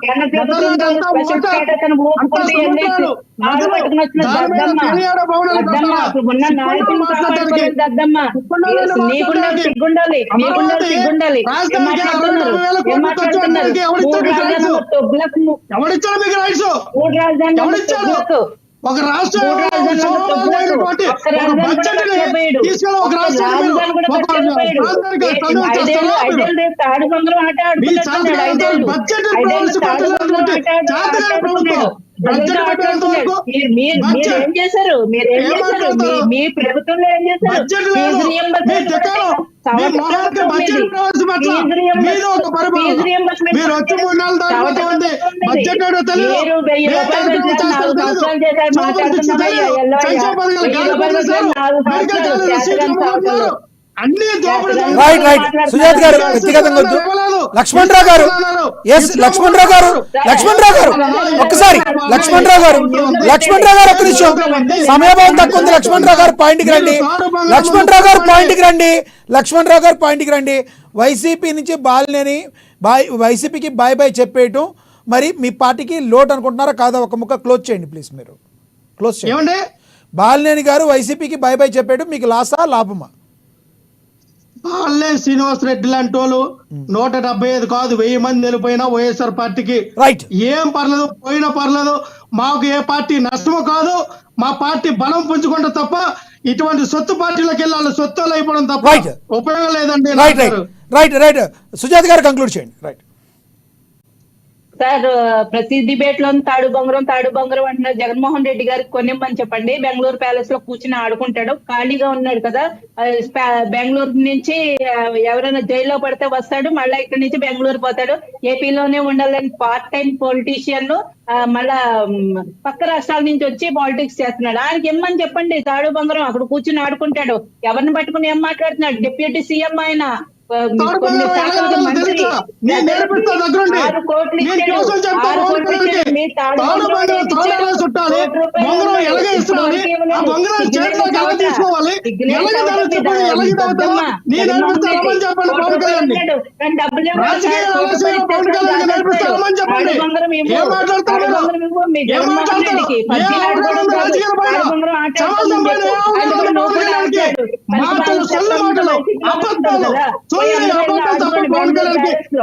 కేంద్ర ప్రభుత్వం స్పెషల్ స్టేటస్ అని ఊపుకుంటూ వెళ్ళేసి ఆడు పట్టుకుని వచ్చిన దద్దమ్మ. దద్దమ్మ అసలు ఉన్న నాయకులను కాపాడుకోలేదు దద్దమ్మ. నీకుండాలి సిగ్గుండాలి, నీకుండాలి సిగ్గుండాలి. ఏం మాట్లాడుతున్నారు, ఏం మాట్లాడుతున్నారు? మూడు రాజధానులు తొగ్గులకు, ఎవరిచ్చారు మీకు రైట్స్? మూడు రాజధానులు ఎవరిచ్చారు? తొగ్గులకు. ఒక రాష్ట్రం మూడు రాజధానులు సోమవారమైనటువంటి ఒక్క రాజధాని ఒక కూడా బడ్జెట్ ని కట్టబోయాడు. తీసుకెళ్ళి ఒక ఒక్క రాష్ట్రాన్ని మీరు రాజధాని కూడా ఒక కట్టబోయాడు. ప్రాంతానికి తనువు ఐదేళ్ళు చేస్తారా మీరు? రేపు తాడు బంగారం ఆట మీ ఆడుకుంటున్నాడు. శాసన ఐదేళ్ళు బడ్జెట్ ఐదేళ్ళు తాడు ప్రవేశపెట్టినటువంటి బంగారం జాతీయ ప్రభుత్వం బడ్జెట్ పెట్టేంత వరకు మీరు ఏం చేశారు? మీరు ఏం ఏం చేశారు? మాట్లాడతారు? మీ ప్రభుత్వంలో ఏం చేశారు? బడ్జెట్ లేదు. ఫీజు మీ రియంబర్స్మెంట్ దిక్కారు. మీ మొహానికి బడ్జెట్ ప్రవేశపెట్టలా. మీది ఒక పరిపాలన. మీరు వచ్చి 3 నెలలు దాటిపోతుంది. బడ్జెట్ ఏంటో తెలియదు. మీరు 1000 ఏ రూపాయలు కార్యక్రమం పెట్టారు, చేస్తారో 4 తెలియదు. సంవత్సరాలు చేశారు, మాట్లాడుతున్నావా? సంక్షేమ పథకాలు 1000 రూపాయలు చేశారు. పెట్టారు, 4 మెడికల్ సంవత్సరాలు కాలేజీలో సీట్లు చేతగాని ఇవ్వమన్నారు. సంవత్సరాలు. అన్ని దోపిడీ రైట్ రైట్ సుజాత్ గారు వ్యక్తిగతంగా వద్దు. లక్ష్మణరావు గారు ఎస్ లక్ష్మణరావు గారు ఒక్కసారి లక్ష్మణరావు గారు ఒక్క నిమిషం సమయభావం తక్కువ ఉంది. లక్ష్మణరావు గారు పాయింట్కి రండి. లక్ష్మణరావు గారు పాయింట్కి రండి. వైసీపీ నుంచి బాలినేని వైసీపీకి బాయ్ బాయ్ చెప్పేయటం మరి మీ పార్టీకి లోటు అనుకుంటున్నారా కాదా? ఒక ముక్క క్లోజ్ చేయండి ప్లీజ్. మీరు క్లోజ్ చేయండి. ఏమండి బాలినేని గారు వైసీపీకి బాయ్ బాయ్ చెప్పేయటం మీకు లాసా లాభమా? వాళ్ళే శ్రీనివాస్ రెడ్డి లాంటి వాళ్ళు 175 కాదు 1000 మంది వెళ్ళిపోయినా వైఎస్ఆర్ పార్టీకి రైట్ ఏం పర్లేదు, పోయినా పర్లేదు. మాకు ఏ పార్టీ నష్టము కాదు. మా పార్టీ బలం పుంజుకుంటే తప్ప ఇటువంటి సొత్తు పార్టీలకు వెళ్ళాలి, సొత్తులు అయిపోవడం తప్ప Right. ఉపయోగం లేదండి. Right right right right Sujath గారు కంక్లూడ్ చేయండి. రైట్ సార్ ప్రతి డిబేట్ లో తాడు బంగారం అంటున్న జగన్మోహన్ రెడ్డి గారికి కొనిమ్మని చెప్పండి. బెంగళూరు ప్యాలెస్ లో కూర్చుని ఆడుకుంటాడు. ఖాళీగా ఉన్నాడు కదా. బెంగళూరు నుంచి ఎవరైనా జైల్లో పడితే వస్తాడు, మళ్ళా ఇక్కడి నుంచి బెంగళూరు పోతాడు. ఏపీలోనే ఉండాలని పార్ట్ టైం పొలిటీషియన్ మళ్ళా పక్క రాష్ట్రాల నుంచి వచ్చి పాలిటిక్స్ చేస్తున్నాడు. ఆయనకి ఇమ్మని చెప్పండి తాడు బంగారం. అక్కడ కూర్చుని ఆడుకుంటాడు. ఎవరిని పట్టుకుని ఏం మాట్లాడుతున్నాడు? డిప్యూటీ సీఎం ఆయన. కొన్ని శాఖలకు మంత్రి. 6 కోట్లు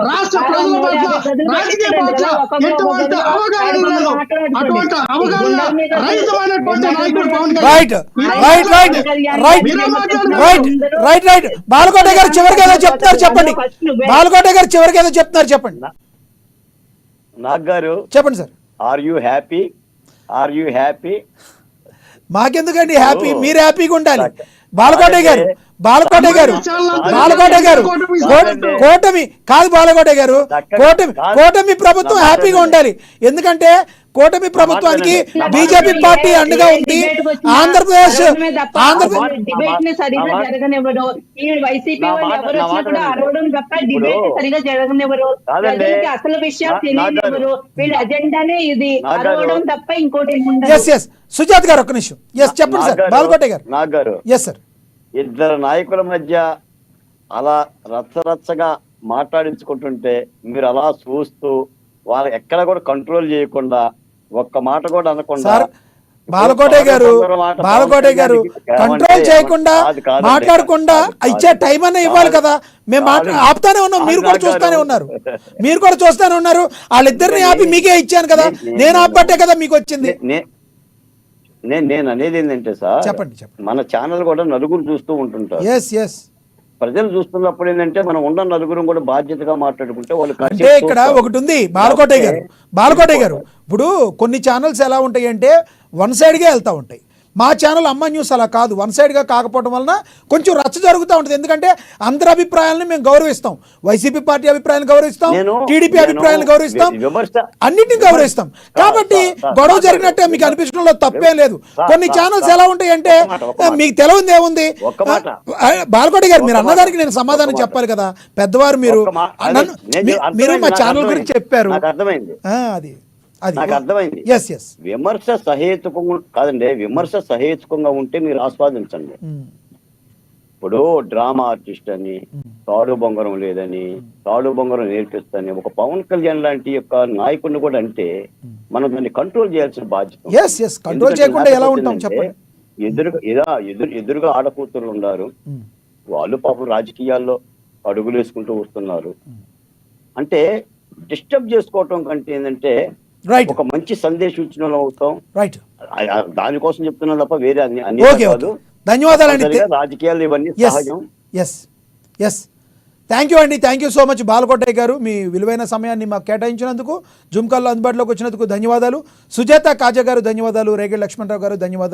రాష్ట్ర ప్రజల పట్ల రాజకీయ పట్ల ఎటువంటి అవగాహన లేదు. అటువంటి అవగాహన రహితమైనటువంటి నాయకుడు Pavan right right right right right right right Balakota గారు చివరికి ఏదో చెప్తున్నారు చెప్పండి. బాలకోట గారు చివరికి ఏదో చెప్తున్నారు చెప్పండి. నాగ్ గారు చెప్పండి సార్. Are you happy? మాకెందుకండి హ్యాపీ? మీరు హ్యాపీగా ఉండాలి. బాలకోట గారు కూటమి కాదు. బాలకోట గారు కూటమి ప్రభుత్వం హ్యాపీగా ఉండాలి. ఎందుకంటే కూటమి ప్రభుత్వానికి బీజేపీ పార్టీ అండగా ఉంది. ఆంధ్రప్రదేశ్ డిబేట్ ని సరిగా జరగనివ్వరు. ఈ వైసీపీ వాళ్ళు ఎవరు వచ్చినా కూడా అరవడం తప్ప డిబేట్ సరిగా జరగనివ్వరు. ప్రజలకి అసలు విషయాలు తెలియనివ్వరు. వీళ్ళ అజెండానే ఇది, అరవడం తప్ప ఇంకోటి ఎస్ సుజాత్ గారు ఒక్క నిమిషం. ఎస్ చెప్పండి సార్. బాలకోట గారు. నాగ్ గారు ఎస్ సార్. ఇద్దరు నాయకుల మధ్య అలా రచ్చరచ్చగా మాట్లాడించుకుంటుంటే మీరు అలా చూస్తూ వాళ్ళు ఎక్కడ కూడా కంట్రోల్ చేయకుండా ఒక్క మాట కూడా అనకుండా బాలకోట గారు కంట్రోల్ చేయకుండా మాట్లాడకుండా ఇచ్చే టైం అన్న ఇవ్వాలి కదా. మేము ఆపుతానే ఉన్నాం. మీరు కూడా చూస్తానే ఉన్నారు. వాళ్ళిద్దరిని ఆపి మీకే ఇచ్చాను కదా. నేను ఆపబట్టే కదా మీకు వచ్చింది. నేను అనేది ఏంటంటే సార్, చెప్పండి. మన ఛానల్ కూడా నలుగురు చూస్తూ ఉంటుంటారు. ప్రజలు చూస్తున్నప్పుడు ఏంటంటే మనం ఉన్న నలుగురు కూడా బాధ్యతగా మాట్లాడుకుంటే వాళ్ళు అంటే ఇక్కడ ఒకటి ఉంది బాలకోట గారు. ఇప్పుడు కొన్ని ఛానల్స్ ఎలా ఉంటాయి అంటే వన్ సైడ్గా వెళ్తూ ఉంటాయి. మా ఛానల్ అమ్మ న్యూస్ అలా కాదు. వన్ సైడ్గా కాకపోవడం వలన కొంచెం రచ్చ జరుగుతూ ఉంటుంది. ఎందుకంటే అందరి అభిప్రాయాలను మేము గౌరవిస్తాం. వైసీపీ పార్టీ అభిప్రాయాలను గౌరవిస్తాం, టీడీపీ అభిప్రాయాలను గౌరవిస్తాం, అన్నింటినీ గౌరవిస్తాం. కాబట్టి గొడవ జరిగినట్టే మీకు అనిపించడంలో తప్పేం లేదు. కొన్ని ఛానల్స్ ఎలా ఉంటాయి అంటే మీకు తెలియదు ఏముంది. బాలకోట గారు మీరు అన్నదానికి నేను సమాధానం చెప్పాలి కదా. పెద్దవారు మీరు మా ఛానల్ గురించి చెప్పారు. అర్థమైంది. అది అది నాకు అర్థమైంది. ఎస్ ఎస్ విమర్శ సహేతుకంగా కాదండి, విమర్శ సహేతుకంగా ఉంటే మీరు ఆస్వాదించండి. ఇప్పుడు డ్రామా ఆర్టిస్ట్ అని, తాడు బొంగరం లేదని, తాడు బొంగరం నేర్పిస్తని ఒక పవన్ కళ్యాణ్ లాంటి యొక్క నాయకుడిని కూడా అంటే మనం దాన్ని కంట్రోల్ చేయాల్సిన బాధ్యత ఉంది. ఎస్ ఎస్ కంట్రోల్ చేయకుండా ఎలా ఉంటాం చెప్పండి. ఎదురుగా ఆడకూతురు ఉన్నారు, వాళ్ళు పాపం రాజకీయాల్లో అడుగులు వేసుకుంటూ వస్తున్నారు. అంటే డిస్టర్బ్ చేసుకోవటం కంటే ఏంటంటే రైట్ ఒక మంచి సందేశం ఇచ్చిన వాళ్ళం అవుతాం. రైట్ దానికోసం చెప్తున్నాం తప్ప వేరే అన్ని ఓకే కాదు. ధన్యవాదాలండి. రాజకీయాలు ఇవన్నీ సహజం. ఎస్ ఎస్ థ్యాంక్ యూ అండి, thank you so much Balakotaiah గారు. మీ విలువైన సమయాన్ని మాకు కేటాయించినందుకు, జుమ్ కాల్లో అందుబాటులోకి వచ్చినందుకు ధన్యవాదాలు. సుజాత కాజా గారు ధన్యవాదాలు. రేగడి లక్ష్మణరావు గారు ధన్యవాదాలు.